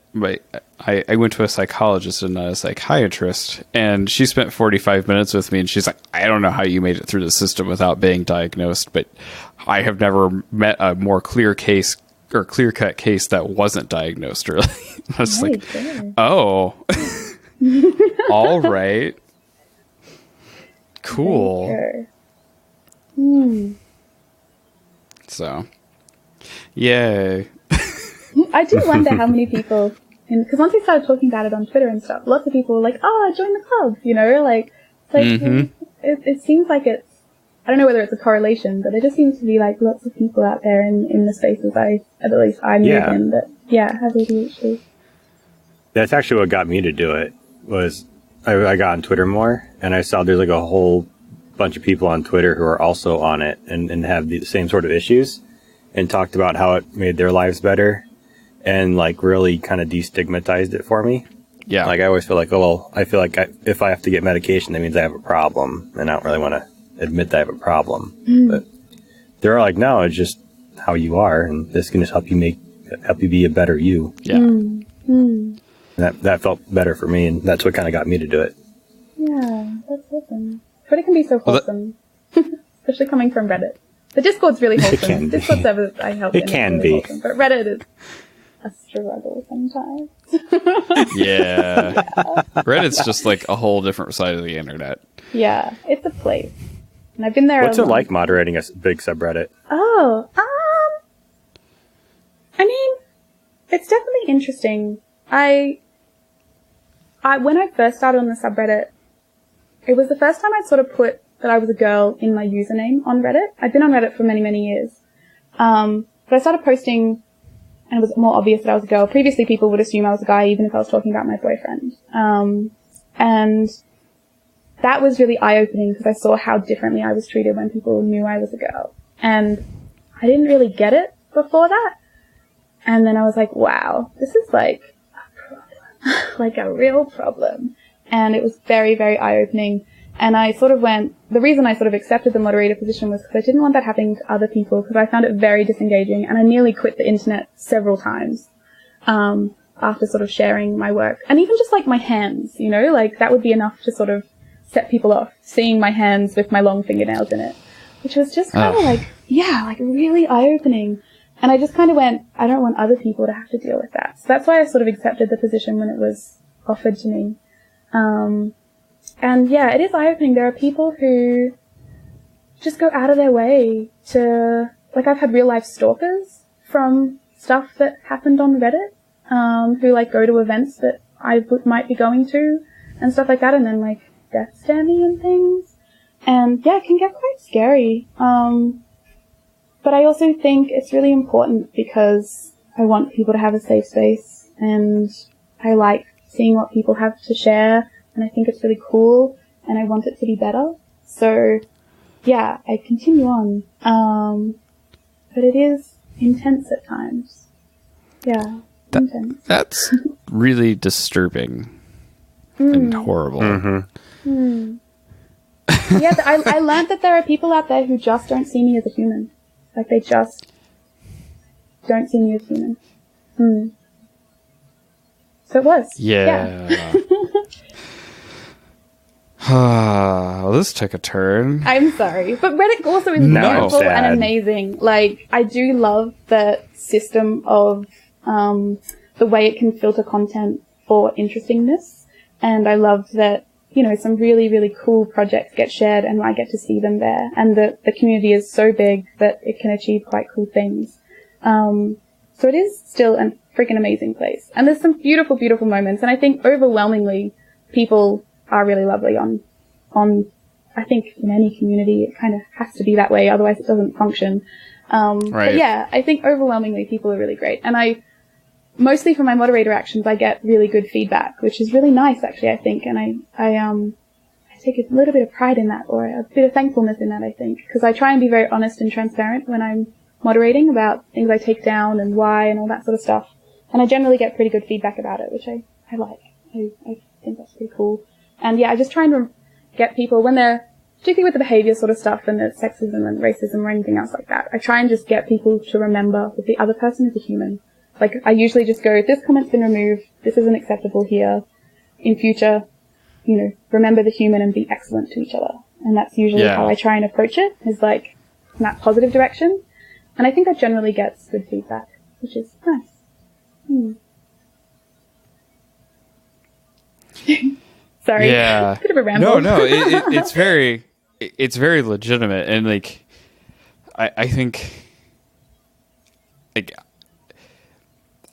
I went to a psychologist and not a psychiatrist, and she spent 45 minutes with me, and she's like, I don't know how you made it through the system without being diagnosed, but I have never met a more clear-cut case that wasn't diagnosed early. I was like, oh, all right. Cool. So, yay. I do wonder how many people, because once we started talking about it on Twitter and stuff, lots of people were like, oh, join the club, you know, like, it seems like it's, I don't know whether it's a correlation, but there just seems to be like lots of people out there in the spaces at least I move in that, have ADHD. That's actually what got me to do it, was I got on Twitter more, and I saw there's like a whole bunch of people on Twitter who are also on it and have the same sort of issues, and talked about how it made their lives better. And like really kind of destigmatized it for me. Yeah. Like I always feel like, oh, well, I feel like if I have to get medication, that means I have a problem. And I don't really want to admit that I have a problem. But they're like, no, it's just how you are. And this can just help you be a better you. Yeah. And that felt better for me. And that's what kind of got me to do it. Yeah, that's awesome. But it can be so wholesome. Especially coming from Reddit. The Discord's really wholesome. It can be. Discord servers I help in. It can really be. Wholesome, but Reddit is a struggle sometimes. Yeah. Reddit's just like a whole different side of the internet. Yeah, it's a place. And I've been there. What's it like moderating a big subreddit? Oh, I mean, it's definitely interesting. I when I first started on the subreddit, it was the first time I'd sort of put that I was a girl in my username on Reddit. I'd been on Reddit for many, many years. But I started posting, and it was more obvious that I was a girl. Previously, people would assume I was a guy, even if I was talking about my boyfriend. And that was really eye-opening because I saw how differently I was treated when people knew I was a girl. And I didn't really get it before that. And then I was like, wow, this is like a problem, like a real problem. And it was very, very eye-opening. And I sort of the reason I sort of accepted the moderator position was because I didn't want that happening to other people because I found it very disengaging, and I nearly quit the internet several times, after sort of sharing my work. And even just like my hands, you know, like that would be enough to sort of set people off, seeing my hands with my long fingernails in it, which was just kind of like, like really eye-opening. And I just kind of went, I don't want other people to have to deal with that. So that's why I sort of accepted the position when it was offered to me. And yeah, it is eye-opening. There are people who just go out of their way to, like, I've had real-life stalkers from stuff that happened on Reddit, who, like, go to events that I might be going to and stuff like that, and then, like, death stare me and things. And yeah, it can get quite scary. but I also think it's really important because I want people to have a safe space, and I like seeing what people have to share, and I think it's really cool, and I want it to be better. So, yeah, I continue on. But it is intense at times. Yeah, intense. That's really disturbing and horrible. Mm-hmm. Yeah, I learned that there are people out there who just don't see me as a human. Like, they just don't see me as human. So it was. Yeah. Well, this took a turn. I'm sorry. But Reddit also is No, beautiful sad. and amazing. Like, I do love the system of the way it can filter content for interestingness. And I love that, you know, some really, really cool projects get shared and I get to see them there. And the community is so big that it can achieve quite cool things. So it is still a freaking amazing place. And there's some beautiful, beautiful moments. And I think overwhelmingly people are really lovely on, I think in any community it kind of has to be that way. Otherwise it doesn't function. Right. But yeah, I think overwhelmingly people are really great. And mostly for my moderator actions, I get really good feedback, which is really nice actually, I think. And I take a little bit of pride in that, or a bit of thankfulness in that, I think. Because I try and be very honest and transparent when I'm moderating about things I take down and why and all that sort of stuff. And I generally get pretty good feedback about it, which I like. I think that's pretty cool. And yeah, I just try and get people, when they're, particularly with the behavior sort of stuff and the sexism and racism or anything else like that, I try and just get people to remember that the other person is a human. Like, I usually just go, this comment's been removed, this isn't acceptable here. In future, you know, remember the human and be excellent to each other. And that's usually how I try and approach it, is like, in that positive direction. And I think that generally gets good feedback, which is nice. Sorry. Yeah. Bit of a ramble. No, it's very legitimate. And like, I think, like,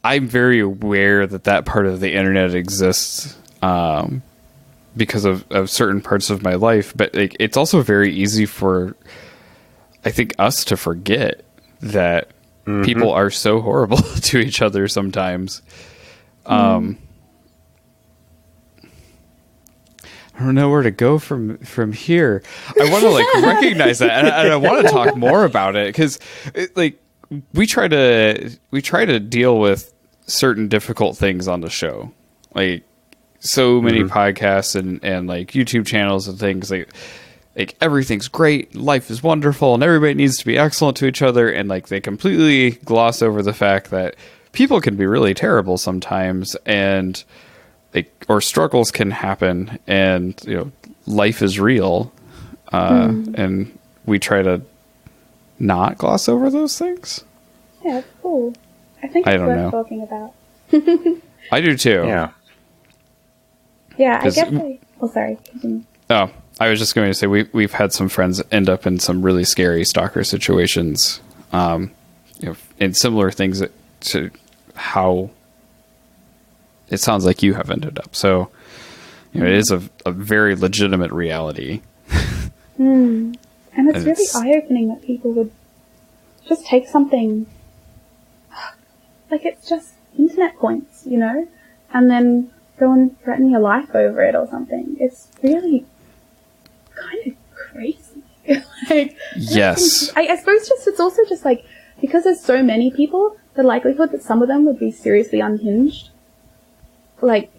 I'm very aware that part of the internet exists, because of certain parts of my life, but like, it's also very easy for, I think, us to forget that people are so horrible to each other sometimes. I don't know where to go from here. I want to like recognize that, and I want to talk more about it, because like we try to deal with certain difficult things on the show, like so many podcasts and like YouTube channels and things, like everything's great, life is wonderful, and everybody needs to be excellent to each other, and like they completely gloss over the fact that people can be really terrible sometimes, and or struggles can happen, and you know, life is real, and we try to not gloss over those things. Yeah, it's cool. I think it's worth talking about. I do too. Yeah, I guess sorry, continue. Oh, I was just going to say we've had some friends end up in some really scary stalker situations, you know, and similar things to how it sounds like you have ended up. So, you know, it is a very legitimate reality. And it's really eye-opening that people would just take something, like it's just internet points, you know, and then go and threaten your life over it or something. It's really kind of crazy. Like, yes. I suppose it's also just like, because there's so many people, the likelihood that some of them would be seriously unhinged, like,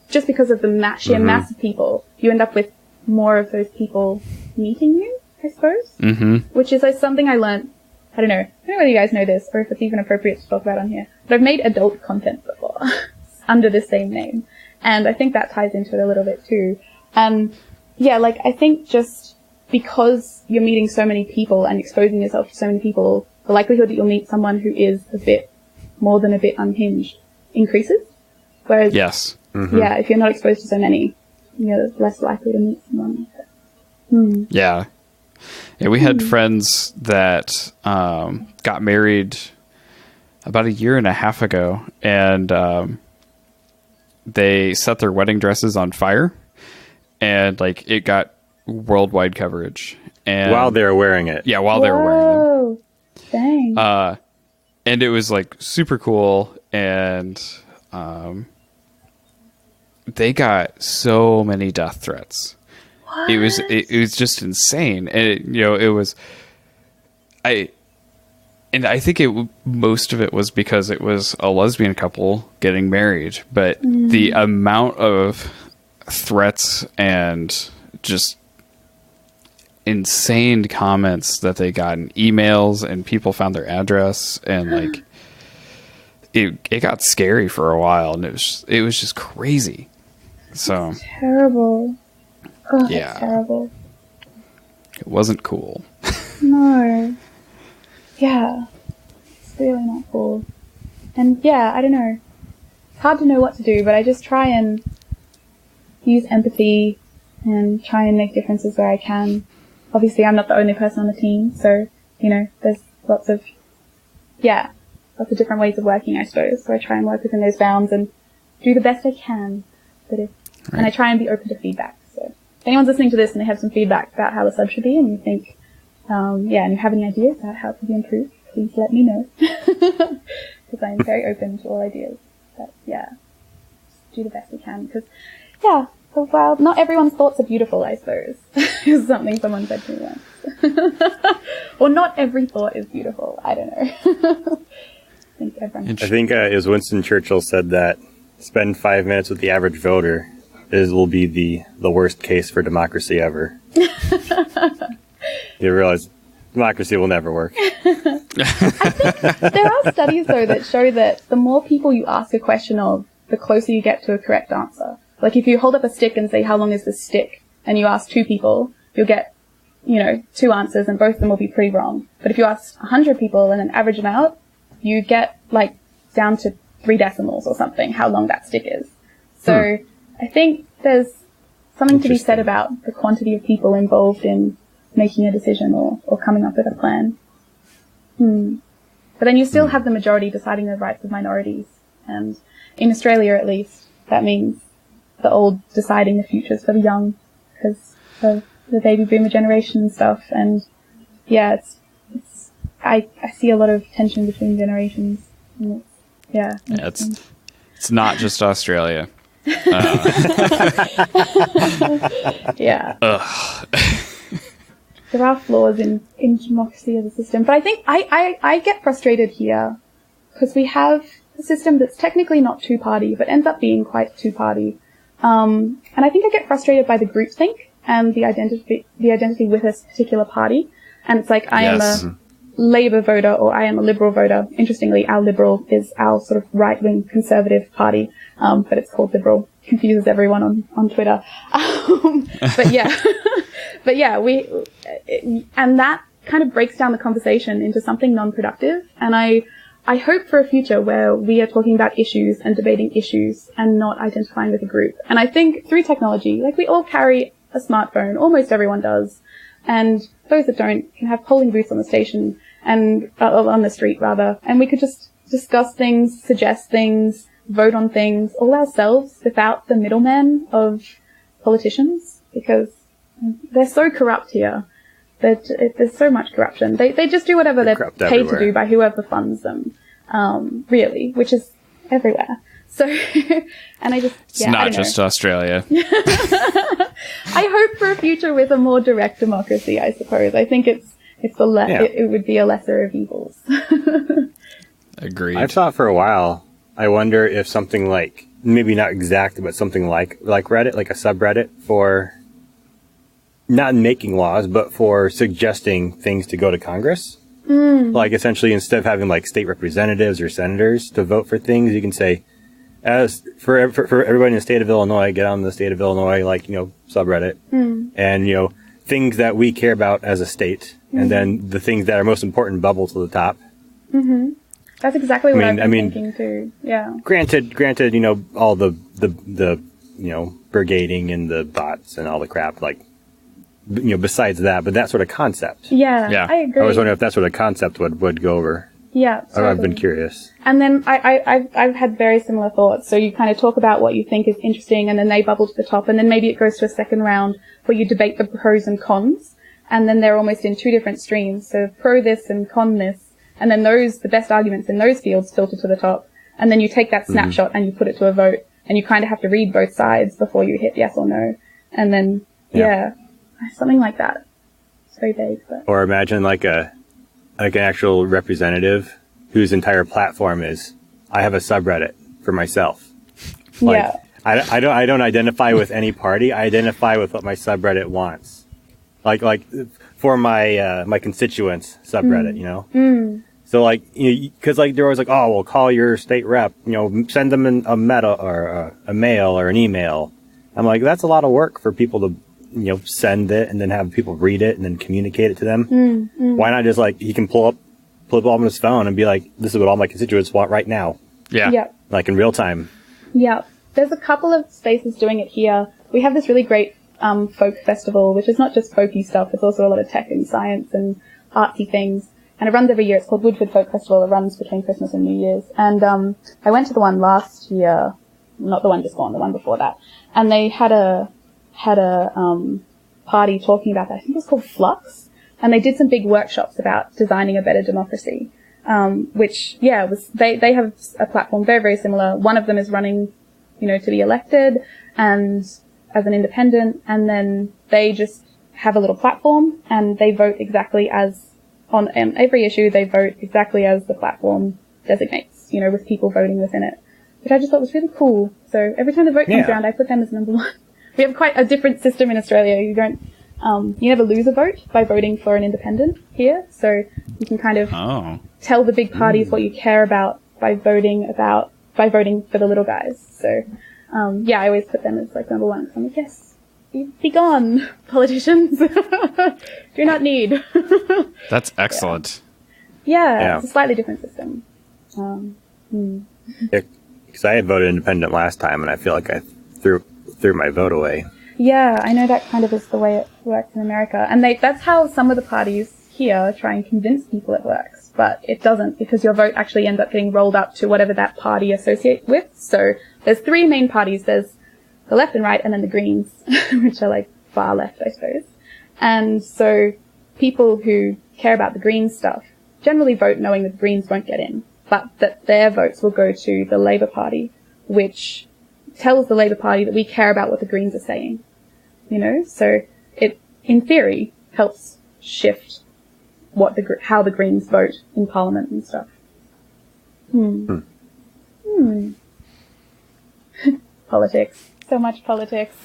just because of the sheer mass of people, you end up with more of those people meeting you, I suppose. Which is like something I learned, I don't know whether you guys know this, or if it's even appropriate to talk about on here, but I've made adult content before, under the same name. And I think that ties into it a little bit too. Yeah, like, I think just because you're meeting so many people and exposing yourself to so many people, the likelihood that you'll meet someone who is a bit more than a bit unhinged increases. Whereas, yeah, if you're not exposed to so many, you're less likely to meet someone like that. Yeah, we had friends that got married about a year and a half ago, and they set their wedding dresses on fire, and like it got worldwide coverage. And while they were wearing it. Yeah, while they were wearing them. Dang. And it was like super cool, and they got so many death threats. What? It was just insane, and I think most of it was because it was a lesbian couple getting married, but the amount of threats and just insane comments that they got in emails, and people found their address, and like it got scary for a while, and it was just crazy. So Terrible. Oh, yeah, that's terrible. it wasn't cool. No. Yeah. It's really not cool. And yeah, I don't know. It's hard to know what to do, but I just try and use empathy and try and make differences where I can. Obviously, I'm not the only person on the team, so, you know, there's lots of different ways of working, I suppose. So I try and work within those bounds and do the best I can. And I try and be open to feedback. So if anyone's listening to this and they have some feedback about how the sub should be, and you think, and you have any ideas about how it could be improved, please let me know. Because I'm very open to all ideas. But yeah, just do the best we can. Because, yeah, well, not everyone's thoughts are beautiful, I suppose. Is something someone said to me once. Or not every thought is beautiful. I don't know. I think it was Winston Churchill said that spend 5 minutes with the average voter will be the worst case for democracy ever. You realize democracy will never work. I think there are studies, though, that show that the more people you ask a question of, the closer you get to a correct answer. Like, if you hold up a stick and say, how long is this stick? And you ask 2 people, you'll get, 2 answers, and both of them will be pretty wrong. But if you ask 100 people and then average them out, you get, like, down to 3 decimals or something, how long that stick is. So I think there's something to be said about the quantity of people involved in making a decision or coming up with a plan. But then you still have the majority deciding the rights of minorities. And in Australia, at least, that means the old deciding the futures for the young, because of the baby boomer generation and stuff. And yeah, I see a lot of tension between generations. And it's not just Australia. Yeah. There are flaws in democracy as a system, but I think I get frustrated here because we have a system that's technically not two-party, but ends up being quite two-party. And I think I get frustrated by the groupthink and the identity with a particular party. And it's like, I am a Labour voter or I am a Liberal voter. Interestingly, our Liberal is our sort of right-wing conservative party, but it's called Liberal. Confuses everyone on Twitter. But yeah, and that kind of breaks down the conversation into something non-productive. And I hope for a future where we are talking about issues and debating issues and not identifying with a group. And I think through technology, like, we all carry a smartphone, almost everyone does. And those that don't can have polling booths on the station and on the street rather. And we could just discuss things, suggest things, vote on things all ourselves without the middlemen of politicians, because they're so corrupt here. There's so much corruption. They just do whatever they're paid everywhere to do by whoever funds them, really, which is everywhere. So, and it's not just Australia. I hope for a future with a more direct democracy, I suppose. I think it would be a lesser of evils. Agreed. I've thought for a while, I wonder if something like, maybe not exactly, but something like Reddit, like a subreddit for not making laws, but for suggesting things to go to Congress. Like, essentially, instead of having like state representatives or senators to vote for things, you can say, as for everybody in the state of Illinois, get on the state of Illinois, subreddit, and, things that we care about as a state, and then the things that are most important bubble to the top. That's exactly what I've been thinking too. Yeah. Granted, all the brigading and the bots and all the crap, besides that, but that sort of concept. Yeah. I agree. I was wondering if that sort of concept would go over. Yeah. Totally. I've been curious. And then I've had very similar thoughts. So you kind of talk about what you think is interesting, and then they bubble to the top, and then maybe it goes to a second round where you debate the pros and cons, and then they're almost in 2 different streams. So pro this and con this. And then the best arguments in those fields filter to the top. And then you take that snapshot and you put it to a vote. And you kind of have to read both sides before you hit yes or no. And then, something like that. It's very vague, but. Or imagine like an actual representative whose entire platform is, I have a subreddit for myself. Like, yeah. I don't identify with any party. I identify with what my subreddit wants. Like for my my constituents subreddit, you know. So like, because like they're always like, oh, well, call your state rep, send them a mail or an email. I'm like, that's a lot of work for people to send it and then have people read it and then communicate it to them. Why not just like he can pull up on his phone and be like, this is what all my constituents want right now. Yeah. Yep. Like in real time. Yeah. There's a couple of spaces doing it here. We have this really great folk festival, which is not just folky stuff. It's also a lot of tech and science and artsy things. And it runs every year. It's called Woodford Folk Festival. It runs between Christmas and New Year's. And I went to the one last year, not the one just gone, the one before that. And they had a party talking about that. I think it was called Flux. And they did some big workshops about designing a better democracy. Which, they have a platform very, very similar. One of them is running, to be elected and as an independent. And then they just have a little platform and they vote exactly as on every issue. They vote exactly as the platform designates, with people voting within it, which I just thought was really cool. So every time the vote comes around, I put them as number one. We have quite a different system in Australia. You never lose a vote by voting for an independent here. So you can kind of tell the big parties what you care about by voting for the little guys. So, I always put them as like number one. I'm like, yes, be gone, politicians. Do not need. That's excellent. Yeah, it's a slightly different system. Because I had voted independent last time, and I feel like I threw my vote away. Yeah, I know that kind of is the way it works in America. And that's how some of the parties here try and convince people it works. But it doesn't, because your vote actually ends up getting rolled up to whatever that party associates with. So there's three main parties. There's the left and right, and then the Greens, which are like far left, I suppose. And so people who care about the Green stuff generally vote knowing that the Greens won't get in, but that their votes will go to the Labour Party, which tells the Labour Party that we care about what the Greens are saying. So it, in theory, helps shift how the Greens vote in Parliament and stuff. Politics. So much politics.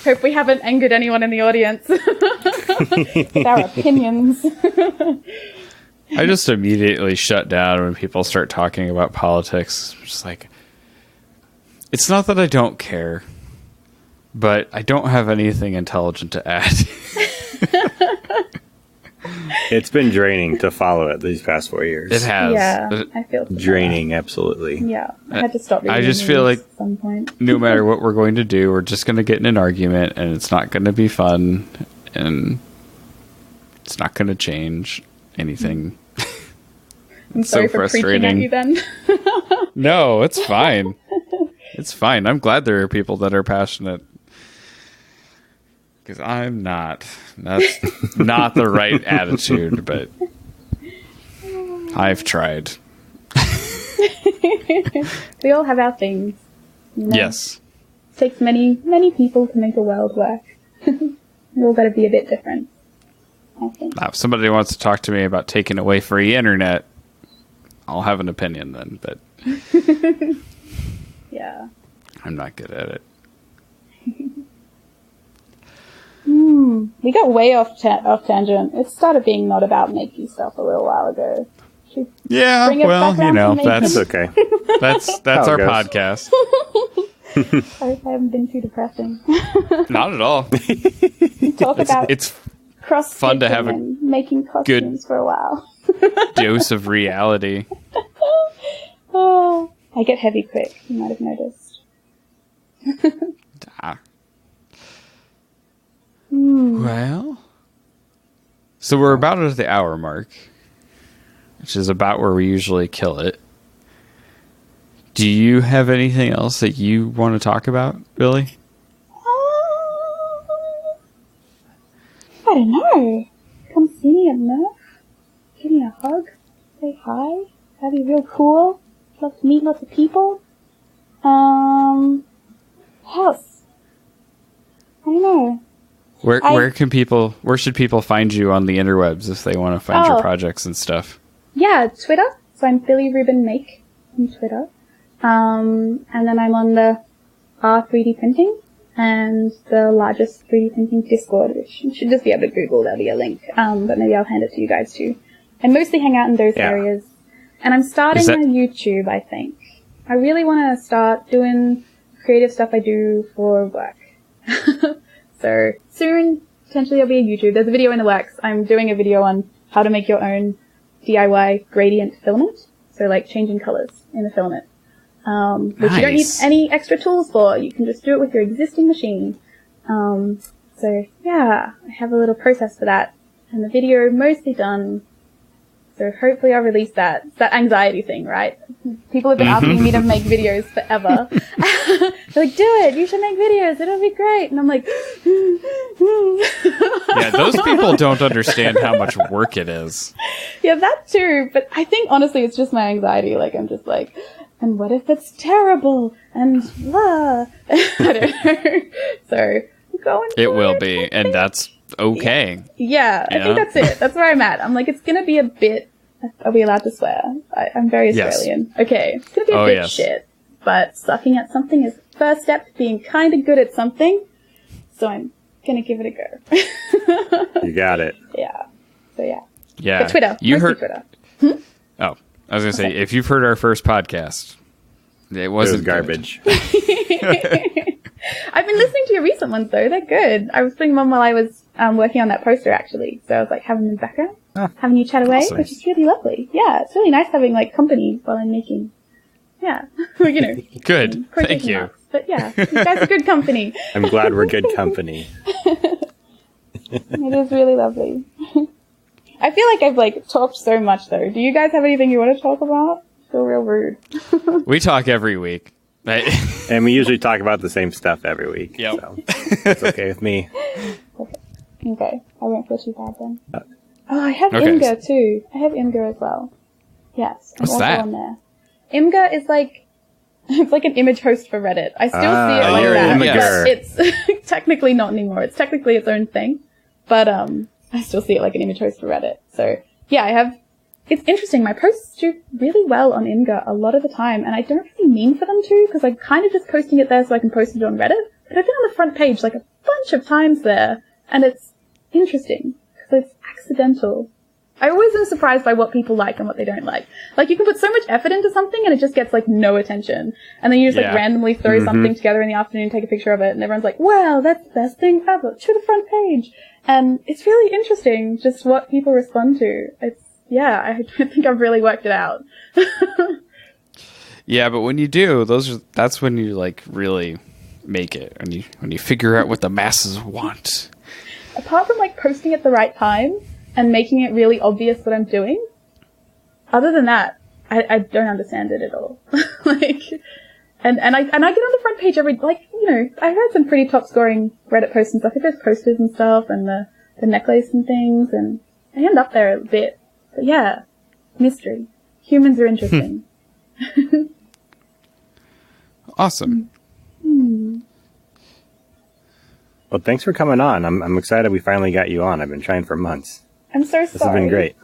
Hope we haven't angered anyone in the audience with our opinions. I just immediately shut down when people start talking about politics. Just like, it's not that I don't care, but I don't have anything intelligent to add. It's been draining to follow it these past 4 years. It has. Yeah, I feel draining, absolutely. Yeah, I had to stop reading. I just feel like at some point. no matter what we're going to do, we're just going to get in an argument, and it's not going to be fun, and it's not going to change anything. I'm sorry for frustrating. Preaching at you then. No, it's fine. It's fine. I'm glad there are people that are passionate. Because I'm not. That's not the right attitude, but I've tried. We all have our things. Yes. It takes many, many people to make a world work. We all got to be a bit different, I think. Now, if somebody wants to talk to me about taking away free internet, I'll have an opinion then, but yeah, I'm not good at it. We got way off tangent. It started being not about Makey stuff a little while ago. Yeah, well, that's okay. That's our podcast. I hope I haven't been too depressing. Not at all. Talk about it's fun to have a making costumes for a while. Dose of reality. Oh, I get heavy quick. You might have noticed. Well, so we're about at the hour mark, which is about where we usually kill it. Do you have anything else that you want to talk about, Billy? I don't know. Come see me at Nerf. Give me a hug. say hi. That'd be real cool. Love to meet lots of people. What else? I don't know. Where should people find you on the interwebs if they want to find your projects and stuff? Yeah, Twitter. So I'm Billie Ruben Make on Twitter. And then I'm on the R3D printing and the largest 3D printing Discord, which you should just be able to Google. There'll be a link. But maybe I'll hand it to you guys too. I mostly hang out in those areas. And I'm starting on YouTube, I think. I really want to start doing creative stuff I do for work. So soon, potentially there'll be a YouTube. There's a video in the works. I'm doing a video on how to make your own DIY gradient filament. So like changing colors in the filament. Which you don't need any extra tools for. You can just do it with your existing machine. So yeah, I have a little process for that. And the video mostly done. So hopefully I'll release that. It's that anxiety thing, right? People have been asking me to make videos forever. They're like, do it! You should make videos! It'll be great! And I'm like... Yeah, those people don't understand how much work it is. Yeah, that too. But I think, honestly, it's just my anxiety. Like, I'm just like, and what if it's terrible? And blah. I don't know. So, going It will be, and that's... okay. Yeah, I think that's it. That's where I'm at. I'm like, it's gonna be a bit... Are we allowed to swear? I'm very Australian. Yes. Okay, it's gonna be a bit shit. But sucking at something is the first step to being kind of good at something. So I'm gonna give it a go. You got it. Yeah. So yeah. Yeah. But Twitter. You heard... Twitter. Oh, I was gonna say, if you've heard our first podcast, it wasn't garbage. I've been listening to your recent ones, though. They're good. I was putting them on while I was working on that poster, actually. So I was, like, having them in the background, having you chat away, awesome. Which is really lovely. Yeah, it's really nice having, like, company while I'm making. Yeah. You know. Good. Thank you. Marks. But, yeah, you guys are good company. I'm glad we're good company. It is really lovely. I feel like I've, like, talked so much, though. Do you guys have anything you want to talk about? I feel real rude. We talk every week. And we usually talk about the same stuff every week. Yep. So it's okay with me. Okay. I won't feel too bad then. I have Imgur too. I have Imgur as well. Yes. I'm What's also that? on there. Imgur is like, it's like an image host for Reddit. I still see it like you're that. Imgur. But it's technically not anymore. It's technically its own thing. But I still see it like an image host for Reddit. So yeah, it's interesting. My posts do really well on Imgur a lot of the time, and I don't really mean for them to, because I'm kind of just posting it there so I can post it on Reddit. But I've been on the front page like a bunch of times there, and it's interesting, because it's accidental. I always am surprised by what people like and what they don't like. Like, you can put so much effort into something, and it just gets, like, no attention. And then you just, like, randomly throw something together in the afternoon, take a picture of it, and everyone's like, wow, that's the best thing ever, to the front page. And it's really interesting, just what people respond to. Yeah, I don't think I've really worked it out. Yeah, but when you do, that's when you like really make it. When you figure out what the masses want. Apart from like posting at the right time and making it really obvious what I'm doing, other than that, I don't understand it at all. Like, and I get on the front page every, like, you know, I've had some pretty top scoring Reddit posts and stuff. Like, there's posters and stuff and the necklace and things, and I end up there a bit. But yeah, mystery. Humans are interesting. Awesome. Well, thanks for coming on. I'm excited we finally got you on. I've been trying for months. I'm so sorry. This has been great.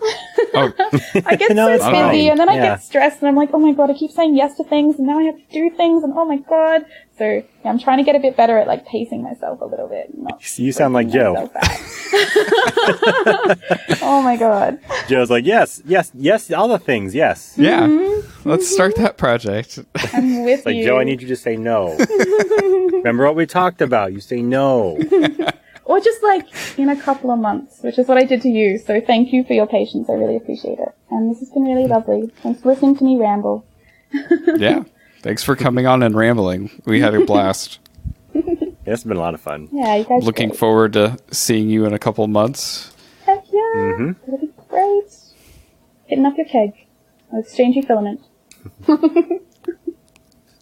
I get No, so it's busy, fine. and then I Yeah. get stressed, and I'm like, oh my god, I keep saying yes to things, and now I have to do things, and oh my god. So yeah, I'm trying to get a bit better at like pacing myself a little bit. And not You sound like breaking Joe. myself out. Oh my god. Joe's like, yes, all the things, yes. Yeah. Let's start that project. I'm with Like, you. Joe, I need you to say no. Remember what we talked about? You say no. Or just like in a couple of months, which is what I did to you. So thank you for your patience. I really appreciate it. And this has been really lovely. Thanks for listening to me ramble. Yeah. Thanks for coming on and rambling. We had a blast. It's been a lot of fun. Yeah, you guys. Looking great. forward to seeing you in a couple months. Heck yeah. It'll be great. Hitting up your keg. I'll exchange you filament.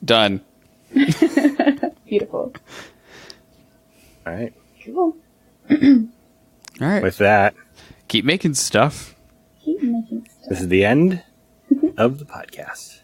Done. Beautiful. All right. Cool. All right. With that, Keep making stuff. Keep making stuff. This is the end of the podcast.